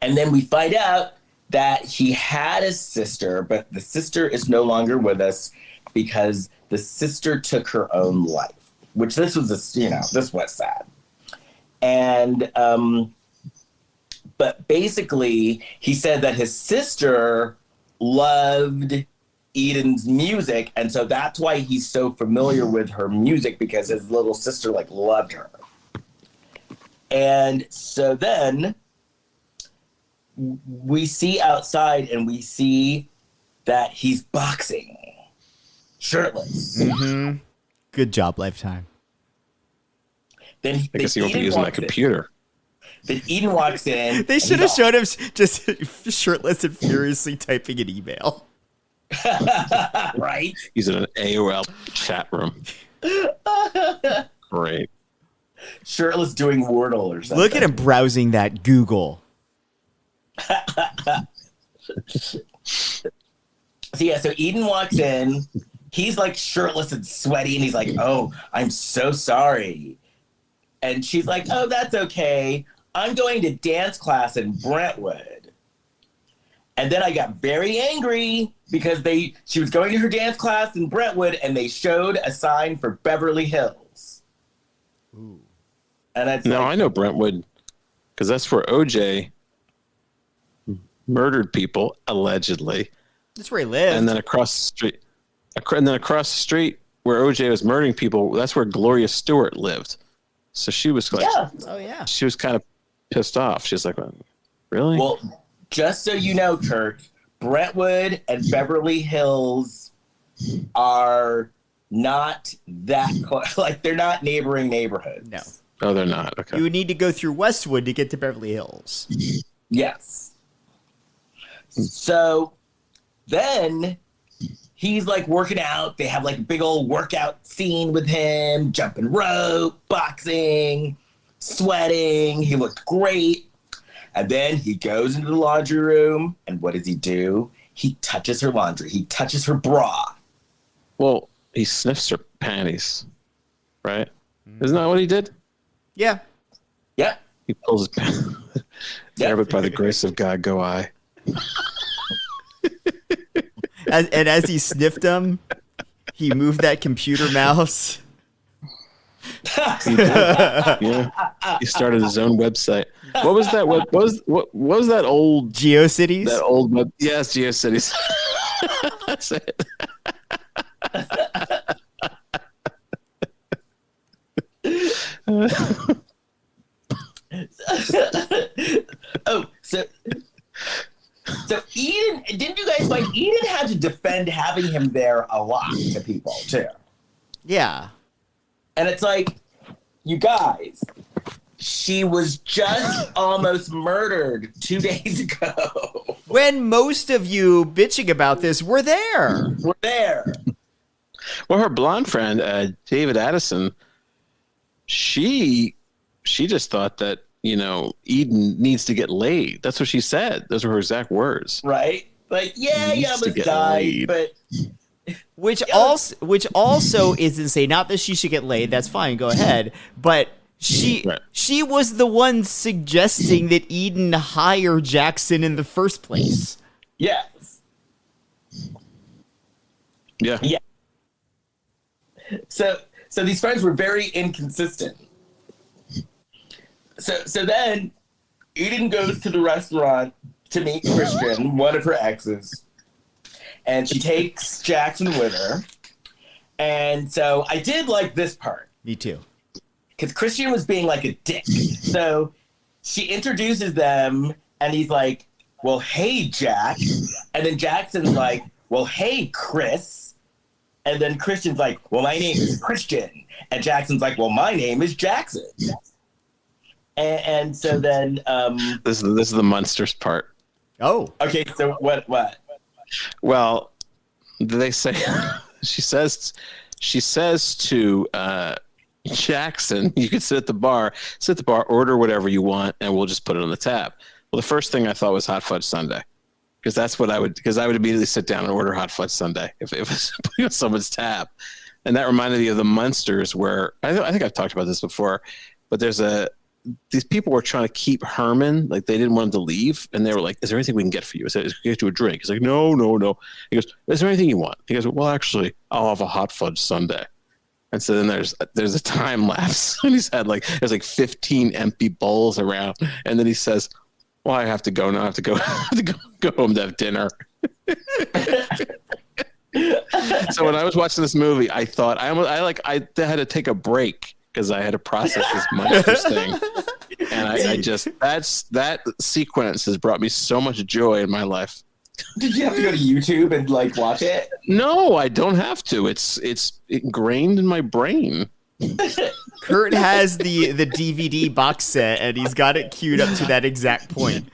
And then we find out that he had a sister, but the sister is no longer with us because the sister took her own life, which this was this was sad. And, but basically he said that his sister loved Eden's music. And so that's why he's so familiar with her music, because his little sister loved her. And so then we see outside and we see that he's boxing shirtless. Mm-hmm. Good job, Lifetime. Then I guess he won't be using that computer. Then Eden walks in. They should have showed him just shirtless and furiously typing an email. Right? He's in an AOL chat room. Great. Shirtless doing Wordle or something. Look at him browsing that Google. So Eden walks in. He's shirtless and sweaty, and he's like, oh, I'm so sorry. And she's like, oh, that's okay. I'm going to dance class in Brentwood. And then I got very angry because she was going to her dance class in Brentwood, and they showed a sign for Beverly Hills. Ooh. And I know Brentwood because that's where OJ murdered people, allegedly. That's where he lived. And then across the street where OJ was murdering people, that's where Gloria Stewart lived. So she was she was kind of pissed off. She's like, really? Well, just so you know, Kurt, Brentwood and Beverly Hills are not that close. They're not neighboring neighborhoods. No. Oh, they're not. Okay. You would need to go through Westwood to get to Beverly Hills. Yes. So then he's working out. They have a big old workout scene with him, jumping rope, boxing, sweating. He looked great. And then he goes into the laundry room, and what does he do? He touches her laundry. He touches her bra. Well, he sniffs her panties, right? Isn't that what he did? Yeah. Yep. He pulls his pants. There, but by the grace of God, go I. As he sniffed him, he moved that computer mouse. He did. Yeah. He started his own website. What was that? What was that old GeoCities? That old web? Yes, GeoCities. That's it. So Eden, didn't you guys Eden had to defend having him there a lot to people too? Yeah. And it's you guys, she was just almost murdered 2 days ago. When most of you bitching about this were there. We're there. Well, her blonde friend, David Addison, she just thought that, Eden needs to get laid. That's what she said. Those were her exact words. Right? He almost died, but... Which also is insane. Not that she should get laid. That's fine. Go ahead. But she was the one suggesting that Eden hire Jackson in the first place. Yes. Yeah. Yeah. So these friends were very inconsistent. So then Eden goes to the restaurant to meet Christian, one of her exes. And she takes Jackson with her. And so I did like this part. Me too. Because Christian was being a dick. So she introduces them And he's like, well, hey, Jack. And then Jackson's like, well, hey, Chris. And then Christian's like, well, my name is Christian. And Jackson's like, well, my name is Jackson. And so then... This is the monsters part. Oh. Okay, so what? Well, they say... She says to Jackson, you can sit at the bar, order whatever you want, and we'll just put it on the tab. Well, the first thing I thought was hot fudge sundae, because that's what I would immediately sit down and order hot fudge sundae if it was putting on someone's tab. And that reminded me of the Munsters, where I think I've talked about this before, but these people were trying to keep Herman, like they didn't want him to leave, and they were like, is there anything we can get for you? I said, "Let's get you a drink." He's like, no. He goes, is there anything you want? He goes, well, actually, I'll have a hot fudge sundae. And so then there's a time lapse, and there's like 15 empty bowls around, and then he says, well, I have to go now. I have to go home to have dinner. So when I was watching this movie, I thought I had to take a break because I had to process this monsters thing, and I just that sequence has brought me so much joy in my life. Did you have to go to YouTube and like watch it? No, I don't have to. It's ingrained in my brain. Kurt has the DVD box set, and he's got it queued up to that exact point.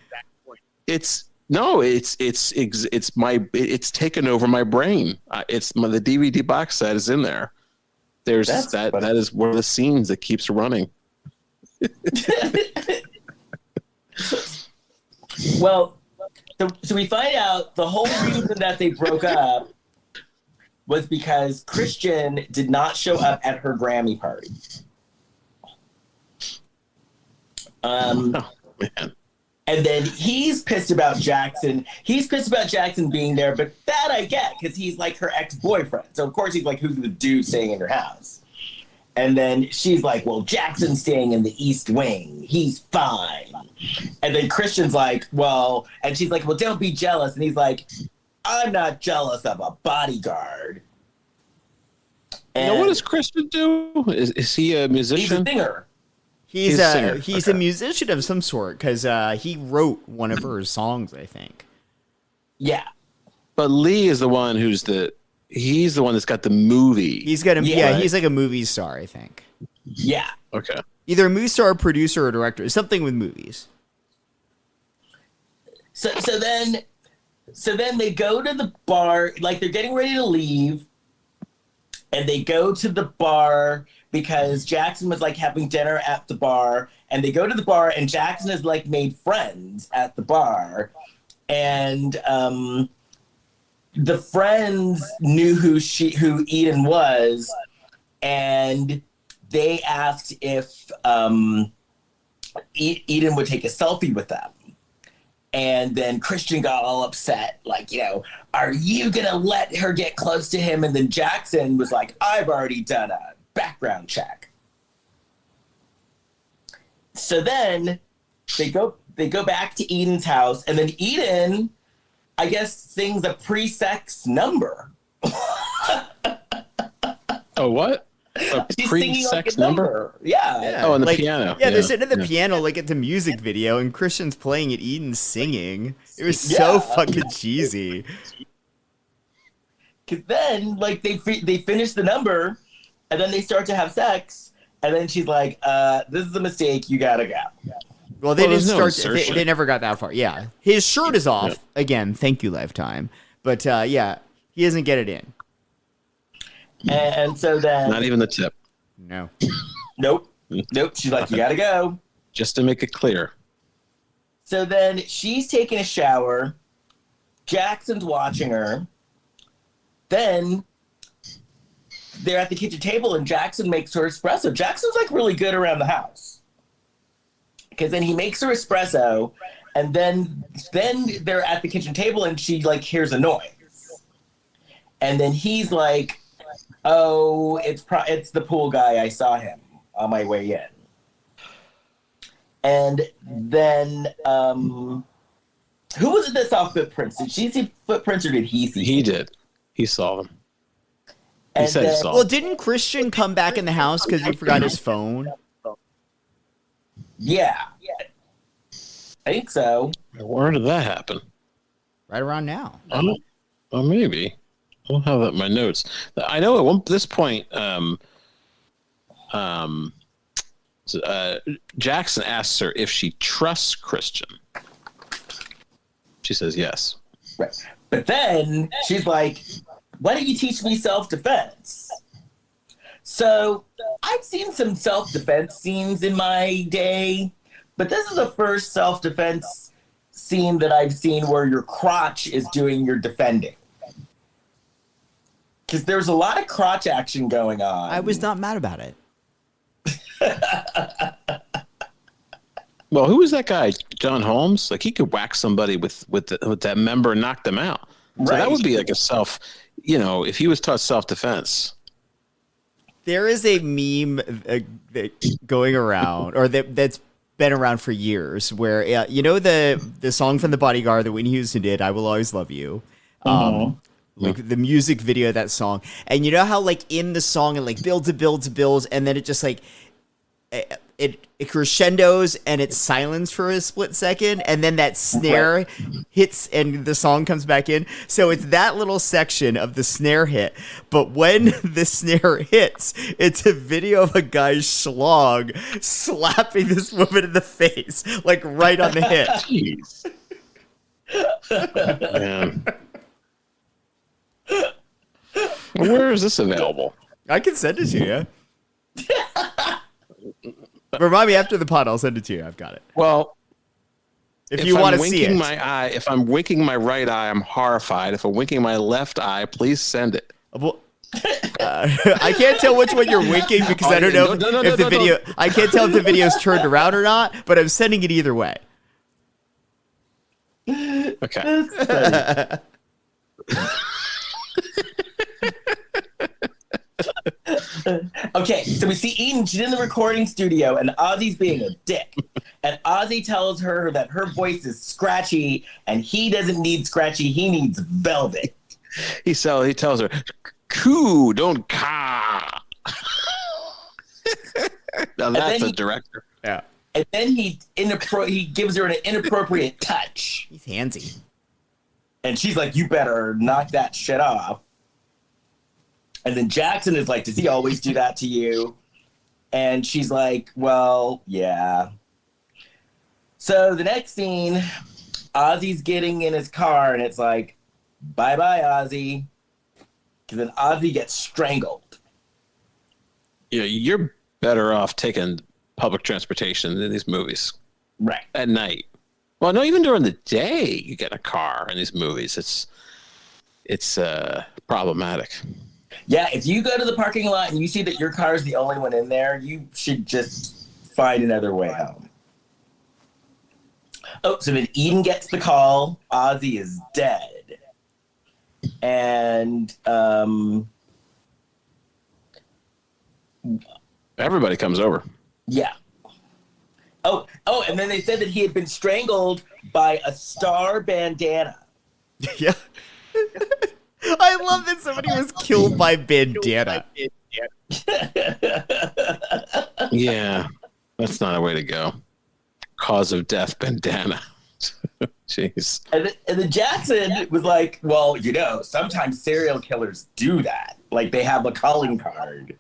It's taken over my brain. The DVD box set is in there. That is one of the scenes that keeps running. Well, so we find out the whole reason that they broke up was because Christian did not show up at her Grammy party. Oh, man. And then he's pissed about Jackson. He's pissed about Jackson being there, but that I get because he's like her ex-boyfriend. So of course he's like, who's the dude staying in your house? And then she's like, well, Jackson's staying in the East Wing. He's fine. And then Christian's like, well, and she's like, well, don't be jealous. And he's like, I'm not jealous of a bodyguard. And now, what does Christian do? Is he a musician? He's a singer. He's a musician of some sort because he wrote one of her songs, I think. Yeah. But Lee is the one he's the one that's got the movie. He's like a movie star, I think. Yeah. Okay. Either a movie star, producer, or director. Something with movies. So then they go to the bar, like they're getting ready to leave, and they go to the bar because Jackson was like having dinner at the bar, and they go to the bar, and Jackson has like made friends at the bar, and the friends knew who Eden was, and they asked if Eden would take a selfie with them. And then Christian got all upset, like, are you going to let her get close to him? And then Jackson was like, I've already done a background check. So then they go back to Eden's house, and then Eden, I guess, sings a pre-sex number. Oh, what? A pre-sex number? Yeah. Oh, on the piano. Yeah, they're sitting at the piano like it's a music video, and Christian's playing it, Eden's singing. It was so fucking cheesy. Because then, like, they finish the number, and then they start to have sex, and then she's like, this is a mistake, you gotta go. Well, they didn't start. They never got that far. Yeah, his shirt is off again. Thank you, Lifetime. But he doesn't get it in. And so then, not even the tip. No. Nope. She's like, you gotta go. Just to make it clear. So then she's taking a shower. Jackson's watching her. Then they're at the kitchen table, and Jackson makes her espresso. Jackson's like really good around the house. Because then he makes her espresso, and then they're at the kitchen table, and she like hears a noise. And then he's like, oh, it's the pool guy. I saw him on my way in. And then, who was it that saw footprints? Did she see footprints, or did he see? He did. He saw them. He And said he then- saw Well, them. didn't Christian come back in the house because he forgot his phone? Yeah. I think so. Where did that happen? Right around now. Oh, maybe. I don't have that in my notes. I know at this point, Jackson asks her if she trusts Christian. She says yes. Right. But then she's like, why don't you teach me self-defense? So I've seen some self-defense scenes in my day, but this is the first self-defense scene that I've seen where your crotch is doing your defending. Because there's a lot of crotch action going on. I was not mad about it. Well, who was that guy? John Holmes? Like, he could whack somebody with that member and knock them out. So that would be like a if he was taught self-defense. There is a meme going around, or that's been around for years, where the song from The Bodyguard that Whitney Houston did, "I Will Always Love You," like the music video of that song, and you know how like in the song it like builds, and then it just like it crescendos and it's silence for a split second, and then that snare hits and the song comes back in. So it's that little section of the snare hit, but when the snare hits, it's a video of a guy's schlong slapping this woman in the face, like right on the hit. Jeez. Man. Where is this available? I can send it to you. Remind me after the pod, I'll send it to you. I've got it. Well, if you want to see it. If I'm winking my right eye, I'm horrified. If I'm winking my left eye, please send it. Well, I can't tell which one you're winking because I don't know if the video. I can't tell if the video's turned around or not, but I'm sending it either way. Okay. Okay, so we see Eden. She's in the recording studio, and Ozzy's being a dick. And Ozzy tells her that her voice is scratchy, and he doesn't need scratchy. He needs velvet. He tells her, "Coo, don't ka." Now that's a director. Yeah. And then he gives her an inappropriate touch. He's handsy. And she's like, "You better knock that shit off." And then Jackson is like, "Does he always do that to you?" And she's like, "Well, yeah." So the next scene, Ozzy's getting in his car, and it's like, "Bye-bye, Ozzy." Because then Ozzy gets strangled. Yeah, you're better off taking public transportation in these movies. Right. At night. Well, no, even during the day, you get in a car in these movies. It's problematic. Yeah, if you go to the parking lot and you see that your car is the only one in there, you should just find another way home. Oh, so then Eden gets the call. Ozzy is dead. And everybody comes over. Yeah. Oh, and then they said that he had been strangled by a star bandana. Yeah. I love that somebody was killed by bandana. Yeah, that's not a way to go. Cause of death, bandana. Jeez. And then Jackson was like, "Well, sometimes serial killers do that. Like, they have a calling card."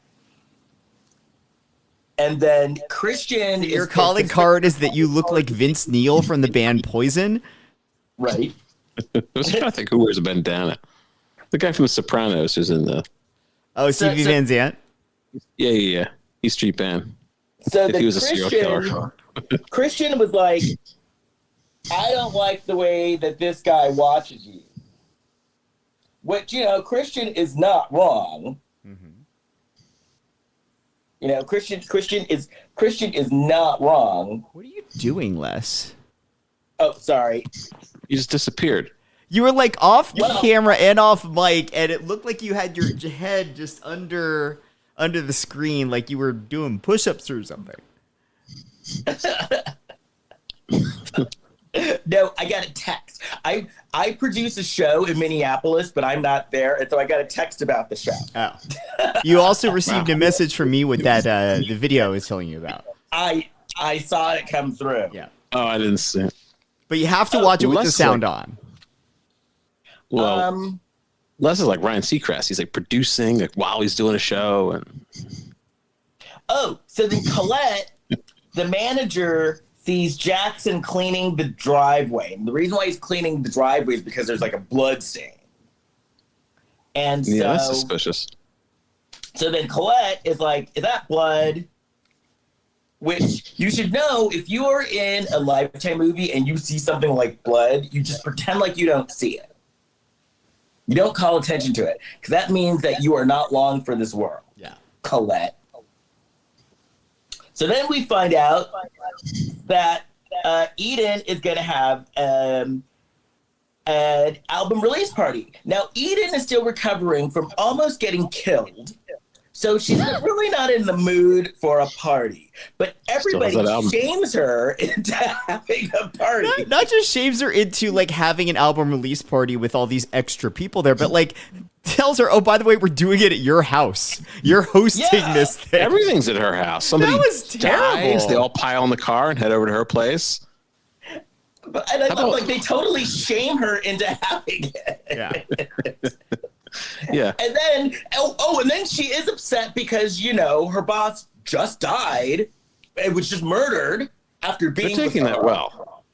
And then Christian Your calling card is that you look like Vince Neil from the band Poison? Right. I was trying to think who wears a bandana. The guy from The Sopranos who's in the... Oh, Stevie Van Zandt? Yeah. He's Street Band. So if he was a serial killer. Christian was like, "I don't like the way that this guy watches you." Which, Christian is not wrong. Mm-hmm. Christian is not wrong. What are you doing, Les? Oh, sorry. You just disappeared. You were like off camera and off mic, and it looked like you had your head just under the screen, like you were doing push-ups or something. No, I got a text. I produce a show in Minneapolis, but I'm not there, and so I got a text about the show. Oh. You also received a message from me with that the video I was telling you about. I saw it come through. Yeah. Oh, I didn't see it. But you have to watch it with the sound on. Well, Les is like Ryan Seacrest. He's like producing while he's doing a show. And so then Colette, the manager, sees Jackson cleaning the driveway. And the reason why he's cleaning the driveway is because there's like a blood stain. And so, yeah, that's suspicious. So then Colette is like, is that blood? Which you should know, if you are in a Lifetime movie and you see something like blood, you just pretend like you don't see it. You don't call attention to it, because that means that you are not long for this world. Yeah. Colette. So then we find out that Eden is going to have an album release party. Now, Eden is still recovering from almost getting killed. So she's really not in the mood for a party. But everybody shames her into having a party. Not just shames her into like having an album release party with all these extra people there, but like tells her, oh, by the way, we're doing it at your house. You're hosting this thing. Everything's at her house. Somebody that was terrible. dies, they all pile in the car and head over to her place. And I love, like, they totally shame her into having it. Yeah. Yeah. And then, and then she is upset because, her boss just died and was just murdered after being They're taking with her. that well.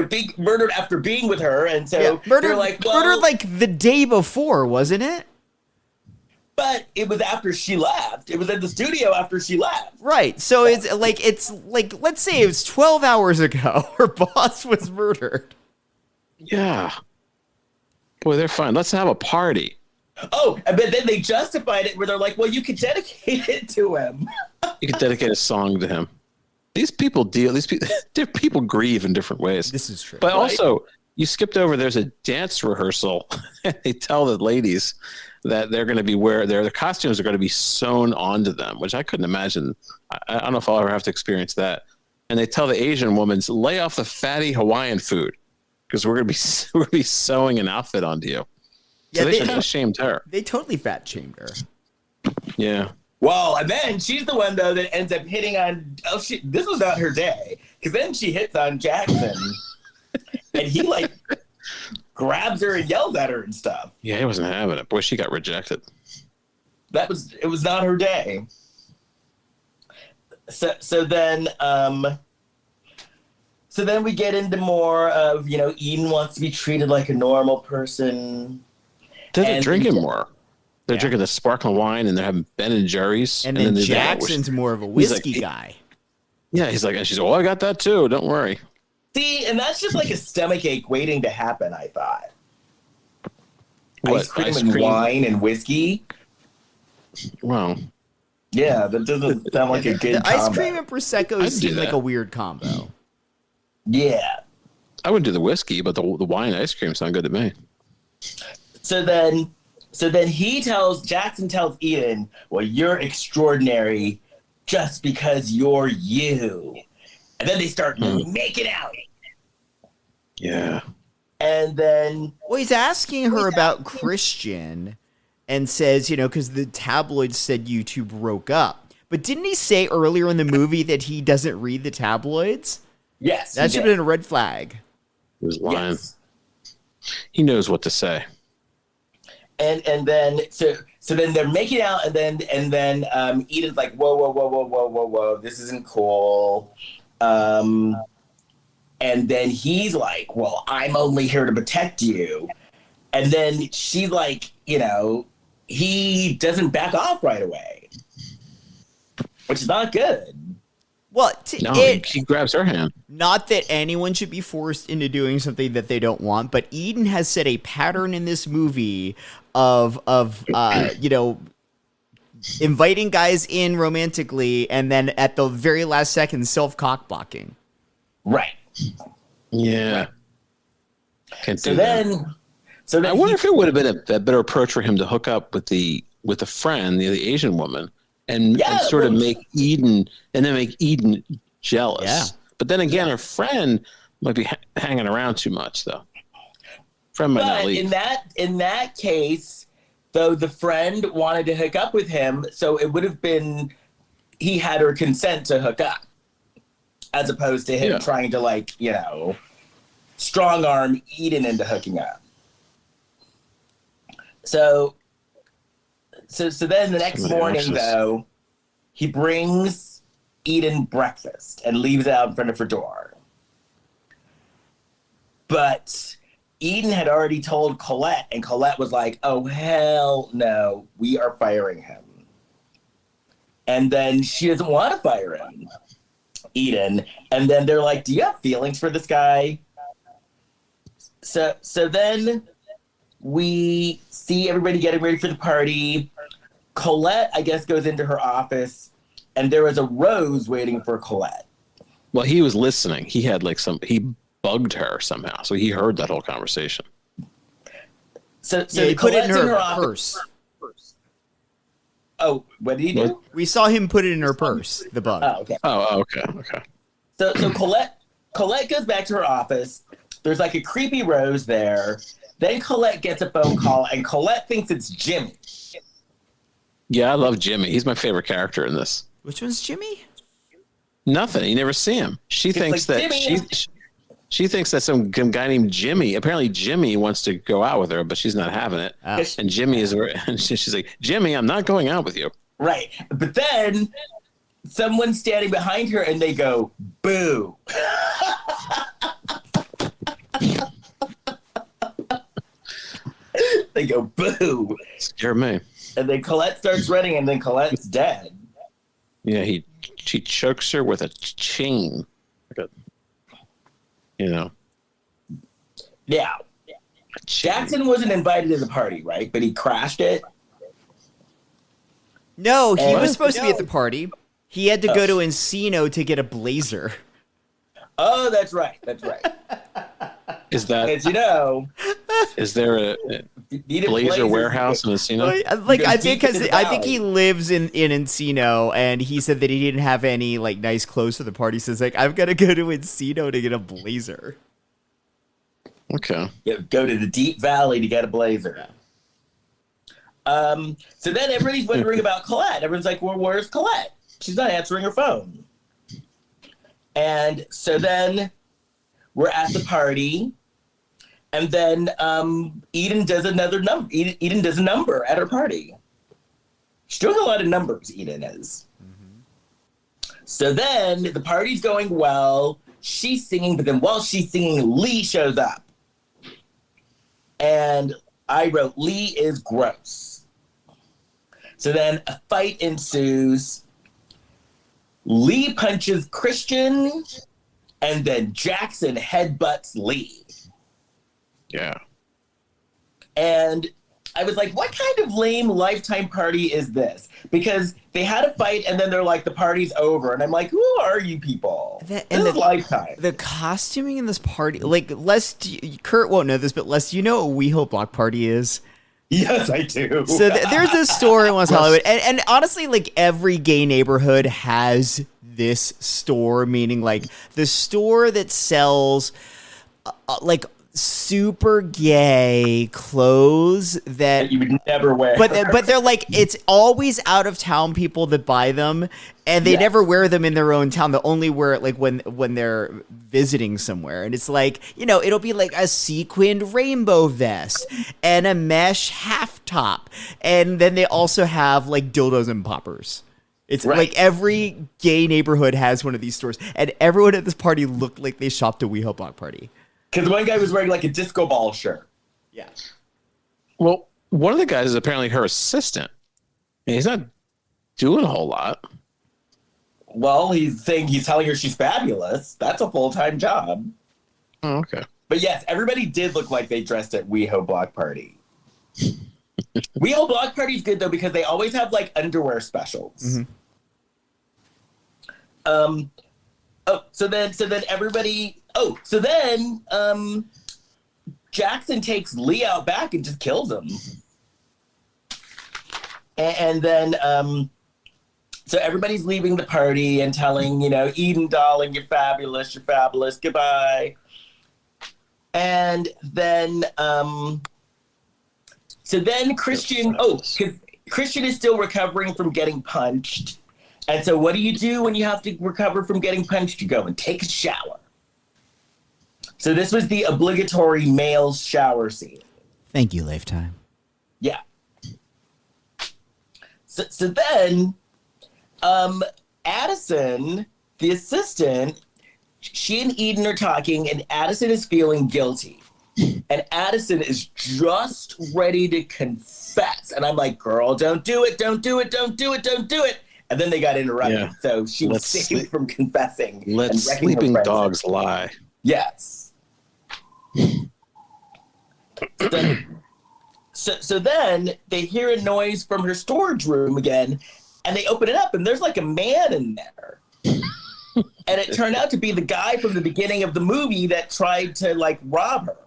Being murdered after being with her. And so murdered, they're like, well, murdered like the day before, wasn't it? But it was after she left. It was at the studio after she left. Right. So it's like let's say it was 12 hours ago her boss was murdered. Yeah. Boy, they're fine. Let's have a party. Oh, but then they justified it where they're like, well, you could dedicate it to him. You could dedicate a song to him. These people people grieve in different ways. This is true. But also, you skipped over, there's a dance rehearsal. They tell the ladies that they're going to be their costumes are going to be sewn onto them, which I couldn't imagine. I don't know if I'll ever have to experience that. And they tell the Asian woman, lay off the fatty Hawaiian food because we're going to be sewing an outfit onto you. So they kind of shamed her. They totally fat shamed her. Yeah. Well, and then she's the one, though, that ends up hitting on... this was not her day. Because then she hits on Jackson. And he, grabs her and yells at her and stuff. Yeah, he wasn't having it. Boy, she got rejected. It was not her day. So then we get into more of, Eden wants to be treated like a normal person. They're drinking more. They're drinking the sparkling wine and they're having Ben and Jerry's. And then Jackson's more of a whiskey guy. Yeah, he's like, and she's like, I got that too. Don't worry. See, and that's just like a stomachache waiting to happen, I thought. What, ice cream and wine and whiskey? Well. Yeah, that doesn't sound like a good combo. Ice cream and Prosecco seem like a weird combo. Yeah. I wouldn't do the whiskey, but the wine and ice cream sound good to me. So then Jackson tells Eden, well, you're extraordinary just because you're you. And then they start making out. Yeah. And then... Well, he's asking her about Christian and says, because the tabloids said you two broke up. But didn't he say earlier in the movie that he doesn't read the tabloids? Yes. That should have been a red flag. He was lying. Yes. He knows what to say. And then so then they're making out, and then Eden's like, whoa, this isn't cool. And then he's like, well, I'm only here to protect you. And then she's like, he doesn't back off right away, which is not good. Well, he grabs her hand. Not that anyone should be forced into doing something that they don't want, but Eden has set a pattern in this movie of inviting guys in romantically and then at the very last second self-cock-blocking. Right. Yeah. So then I wonder if it would have been a better approach for him to hook up with the friend, the Asian woman, and sort of make Eden jealous. Yeah. But then again, her friend might be hanging around too much, though. Friend might not leave. In that case, though, the friend wanted to hook up with him, so it would have been he had her consent to hook up. as opposed to him trying to, like, you know, strong arm Eden into hooking up. So then the next morning, though, he brings Eden breakfast and leaves it out in front of her door. But Eden had already told Colette, and Colette was like, oh, hell no, we are firing him. And then she doesn't want to fire him, Eden. And then they're like, do you have feelings for this guy? So then we see everybody getting ready for the party. Colette, I guess, goes into her office, and there was a rose waiting for Colette. Well, he was listening. He had like he bugged her somehow, so he heard that whole conversation. So he put it in her purse. Oh, what did he do? We saw him put it in her purse, the bug. Oh, okay. Okay. So Colette goes back to her office. There's like a creepy rose there. Then Colette gets a phone call, and Colette thinks it's Jimmy. Yeah, I love Jimmy. He's my favorite character in this. Which one's Jimmy? Nothing. You never see him. She thinks that she thinks that some guy named Jimmy. Apparently, Jimmy wants to go out with her, but she's not having it. And Jimmy and she's like, Jimmy, I'm not going out with you. Right, but then someone's standing behind her, and they go, "Boo." They go, "Boo." Scared me. And then Colette starts running, and then Colette's dead. Yeah, she chokes her with a chain. You know. Yeah. Jackson wasn't invited to the party, right? But he crashed it. No, he was supposed to be at the party. He had to go to Encino to get a blazer. Oh, that's right. Is that? Because, you know, is there a blazer warehouse in Encino? Like, I think he lives in Encino, and he said that he didn't have any like nice clothes for the party. So he's like, I've got to go to Encino to get a blazer. Okay. Go to the Deep Valley to get a blazer. So then everybody's wondering about Colette. Everyone's like, well, where's Colette? She's not answering her phone. And so then we're at the party, and then Eden does another number. Eden does a number at her party. She's doing a lot of numbers, Eden is. Mm-hmm. So then the party's going well. She's singing, but then while she's singing, Lee shows up. And I wrote, Lee is gross. So then a fight ensues. Lee punches Christian, and then Jackson headbutts Lee. Yeah. And I was like, what kind of lame Lifetime party is this? Because they had a fight, and then they're like, the party's over. And I'm like, who are you people? This is Lifetime. The costuming in this party, like, Kurt won't know this, but Les, do you know what WeHo Block Party is? Yes, I do. So there's a store in West Hollywood, and honestly, like, every gay neighborhood has this store, meaning like the store that sells like super gay clothes that you would never wear. But they're like, it's always out of town people that buy them, and they never wear them in their own town. They only wear it like when they're visiting somewhere. And it's like, you know, it'll be like a sequined rainbow vest and a mesh half top. And then they also have like dildos and poppers. It's like every gay neighborhood has one of these stores, and everyone at this party looked like they shopped a WeHo Block Party. Because one guy was wearing like a disco ball shirt. Yeah. Well, one of the guys is apparently her assistant. And he's not doing a whole lot. Well, he's telling her she's fabulous. That's a full-time job. Oh, okay. But yes, everybody did look like they dressed at WeHo Block Party. WeHo Block Party's good though because they always have like underwear specials. Mm-hmm. So then everybody. So then Jackson takes Lee out back and just kills him. And then so everybody's leaving the party and telling, you know, Eden, darling, you're fabulous, goodbye. And then so then Christian, because Christian is still recovering from getting punched. And so what do you do when you have to recover from getting punched? You go and take a shower. So this was the obligatory male shower scene. Thank you, Lifetime. Yeah. So then, Addison, the assistant, she and Eden are talking, and Addison is feeling guilty. And Addison is just ready to confess. And I'm like, girl, don't do it, don't do it, don't do it, don't do it. And then they got interrupted. Yeah. So she was saved from confessing. Let sleeping dogs lie. Yes. So then they hear a noise from her storage room again, and they open it up, and there's like a man in there. And it turned out to be the guy from the beginning of the movie that tried to like rob her.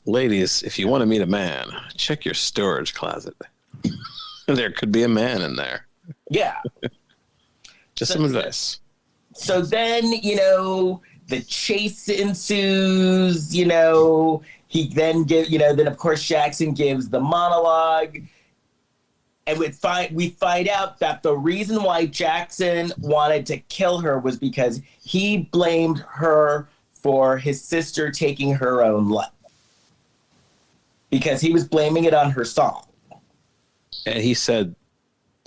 Ladies, if you want to meet a man, check your storage closet. There could be a man in there. Yeah. Just some advice. So then, the chase ensues, he then then of course Jackson gives the monologue. And we find out that the reason why Jackson wanted to kill her was because he blamed her for his sister taking her own life. Because he was blaming it on her song. And he said,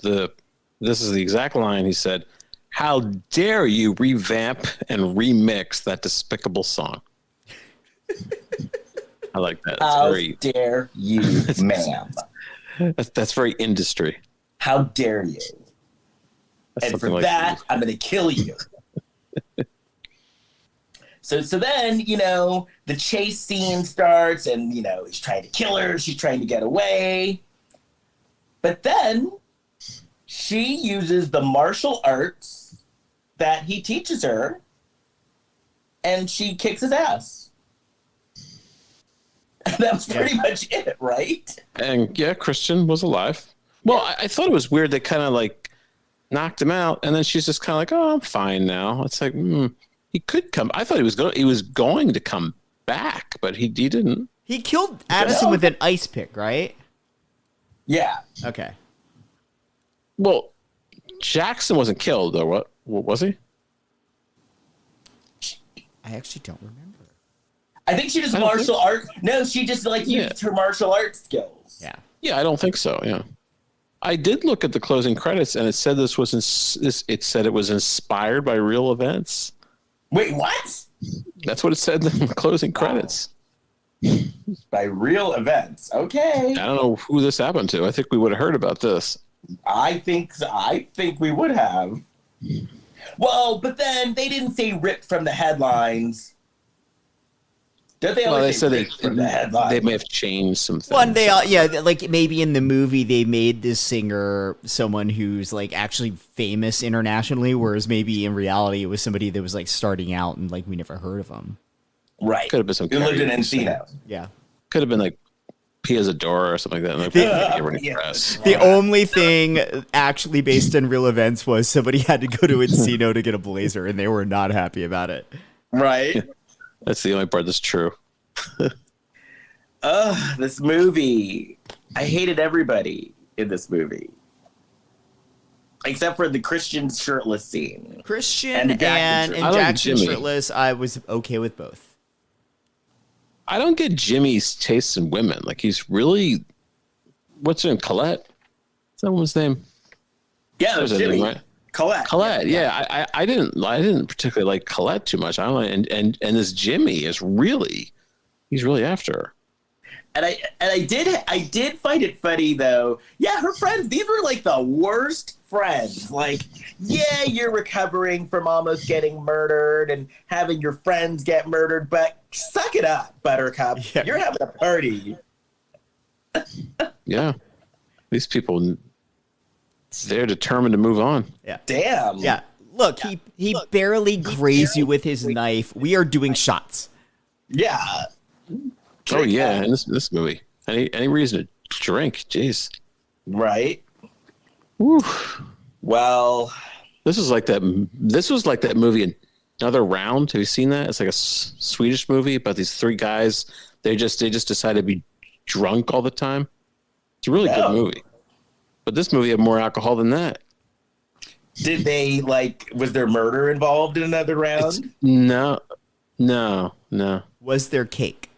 this is the exact line, he said, "How dare you revamp and remix that despicable song?" I like that. How dare you, ma'am? That's very industry. How dare you? And for like that, I'm going to kill you. So then, the chase scene starts, and, he's trying to kill her. She's trying to get away. But then she uses the martial arts that he teaches her, and she kicks his ass. And that was pretty much it, right? And yeah, Christian was alive. Well, I thought it was weird. They kind of like knocked him out, and then she's just kind of like, "Oh, I'm fine now." It's like, he could come. I thought he was going to come back, but he didn't. He killed Addison with an ice pick, right? Yeah. Okay. Well, Jackson wasn't killed, though. What was he? I actually don't remember. I think she just martial art. No, she just used her martial arts skills. Yeah. Yeah, I don't think so. Yeah. I did look at the closing credits, and it said it was inspired by real events. Wait, what? That's what it said in the closing credits. By real events. Okay. I don't know who this happened to. I think we would have heard about this. I think we would have. Well, but then they didn't say ripped from the headlines. Don't they always say ripped from the headlines? They may have changed some things. One, like maybe in the movie they made this singer someone who's like actually famous internationally, whereas maybe in reality it was somebody that was like starting out and like we never heard of them. Right. Could have been some. Who lived in Encino. Yeah. Could have been like Pia Zadora or something like that. The only thing actually based on real events was somebody had to go to Encino to get a blazer, and they were not happy about it. Right. That's the only part that's true. This movie. I hated everybody in this movie. Except for the Christian shirtless scene. Christian and Jackson shirtless, I was okay with both. I don't get Jimmy's taste in women. Like, he's really... What's her name? Colette? Is that woman's name? Yeah, that was Jimmy. Name, right? Colette. Yeah. I didn't particularly like Colette too much. I don't know, and this Jimmy is really... He's really after her. And I did find it funny though. Yeah, her friends, these were like the worst friends. Like, yeah, you're recovering from almost getting murdered and having your friends get murdered, but suck it up, Buttercup. Yeah. You're having a party. Yeah. These people, they're determined to move on. Yeah. Damn. Yeah. Look, he barely grazed you with his knife. We are doing shots. Yeah. Oh yeah, in this movie, any reason to drink? Jeez, right? Woo. Well, this was like that movie, Another Round. Have you seen that? It's like a Swedish movie about these three guys. They just decide to be drunk all the time. It's a really good movie, but this movie had more alcohol than that. Did they was there murder involved in another round? No. Was there cake?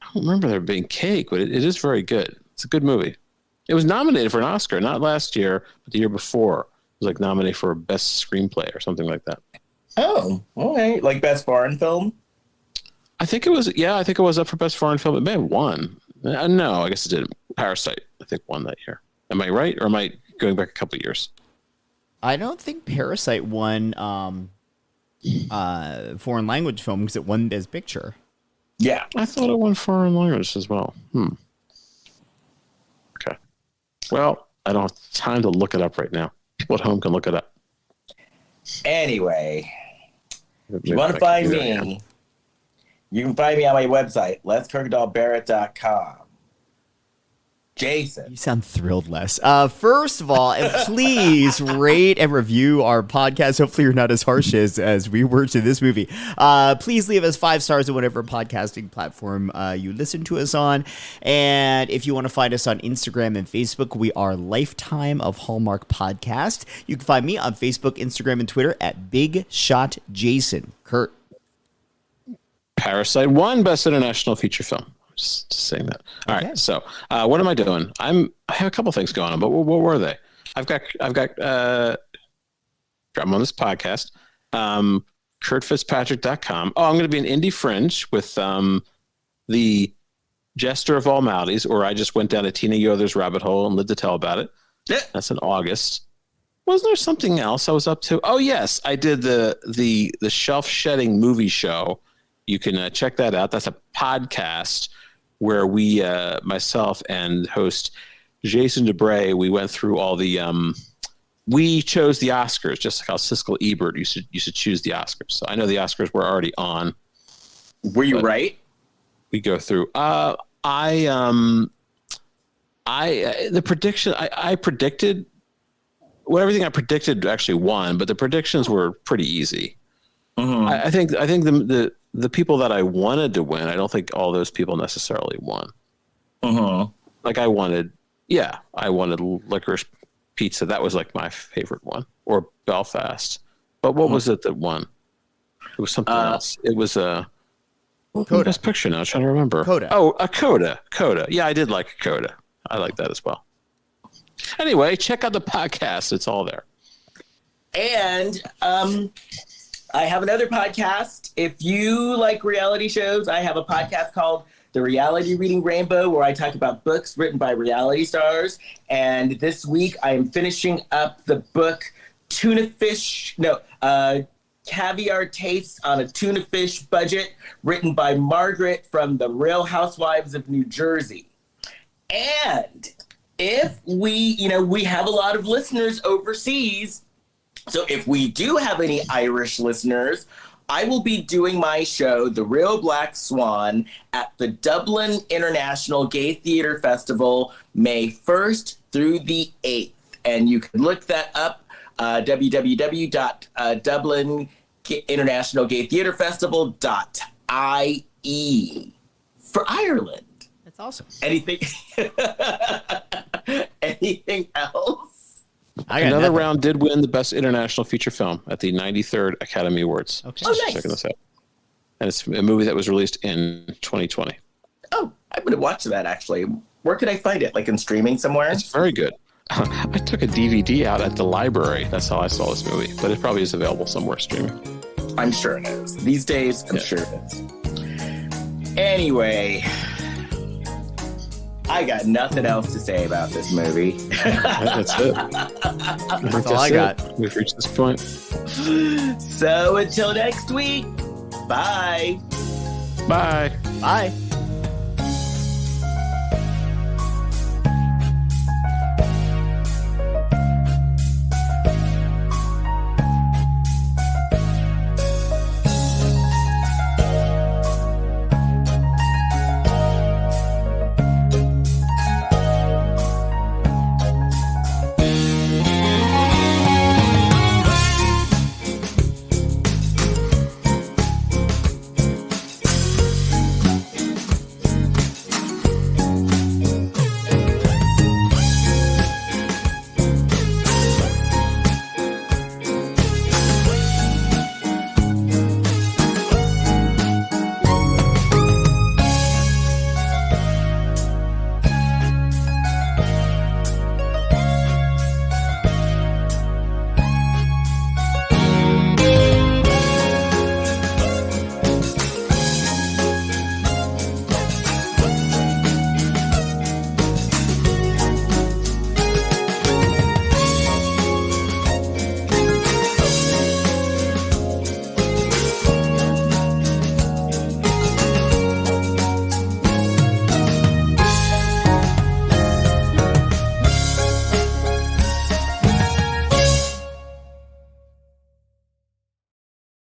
I don't remember there being cake, but it is very good. It's a good movie. It was nominated for an Oscar, not last year, but the year before. It was nominated for best screenplay or something like that. Oh, okay. Like best foreign film? I think it was. Yeah, I think it was up for best foreign film. It may have won. No, I guess it didn't. Parasite, I think, won that year. Am I right, or am I going back a couple of years? I don't think Parasite won foreign language film because it won Best Picture. Yeah. I thought it won foreign language as well. Okay. Well, I don't have time to look it up right now. People at home can look it up. Anyway, if you want to find me, you can find me on my website, lescurkendallbarrett.com. Jason. You sound thrilled, Les. First of all, and please rate and review our podcast. Hopefully you're not as harsh as we were to this movie. Please leave us 5 stars on whatever podcasting platform you listen to us on. And if you want to find us on Instagram and Facebook, we are Lifetime of Hallmark Podcast. You can find me on Facebook, Instagram, and Twitter at Big Shot Jason. Kurt. Parasite won Best International Feature Film. Just saying that. All right. So, what am I doing? I have a couple things going on, but what were they? I'm on this podcast, kurtfitzpatrick.com. Oh, I'm going to be in Indie Fringe with the Jester of All Maladies, or I just went down a Tina Yoder's rabbit hole and lived to tell about it. Yeah. That's in August. Wasn't there something else I was up to? Oh, yes. I did the Shelf Shedding movie show. You can check that out. That's a podcast where we, myself and host Jason DeBray, we went through all the, we chose the Oscars, just like how Siskel Ebert used to choose the Oscars. So I know the Oscars were already on. Were you right? We go through. The prediction, I predicted, well, everything I predicted actually won, but the predictions were pretty easy. Mm-hmm. I think the people that I wanted to win, I don't think all those people necessarily won. Mm-hmm. Like I wanted Licorice Pizza. That was like my favorite one, or Belfast. But what was it that won? It was something else. It was Coda. Best Picture now. I'm trying to remember. Coda. Oh, a Coda. Coda. Yeah, I did like Coda. I like that as well. Anyway, check out the podcast. It's all there. And I have another podcast. If you like reality shows, I have a podcast called The Reality Reading Rainbow, where I talk about books written by reality stars. And this week I am finishing up the book Caviar Tastes on a Tuna Fish Budget, written by Margaret from The Real Housewives of New Jersey. And if we have a lot of listeners overseas, so if we do have any Irish listeners, I will be doing my show, The Real Black Swan, at the Dublin International Gay Theatre Festival, May 1st through the 8th. And you can look that up, www.dublininternationalgaytheatrefestival.ie for Ireland. That's awesome. Anything else? Another Round did win the Best International Feature Film at the 93rd Academy Awards. Okay. Oh, nice. Checking this out. And it's a movie that was released in 2020. Oh, I'm going to watch that, actually. Where could I find it? Like in streaming somewhere? It's very good. I took a DVD out at the library. That's how I saw this movie. But it probably is available somewhere streaming. I'm sure it is. These days, I'm sure it is. Anyway, I got nothing else to say about this movie. That's it. That's all I got. We've reached this point. So until next week, bye. Bye. Bye.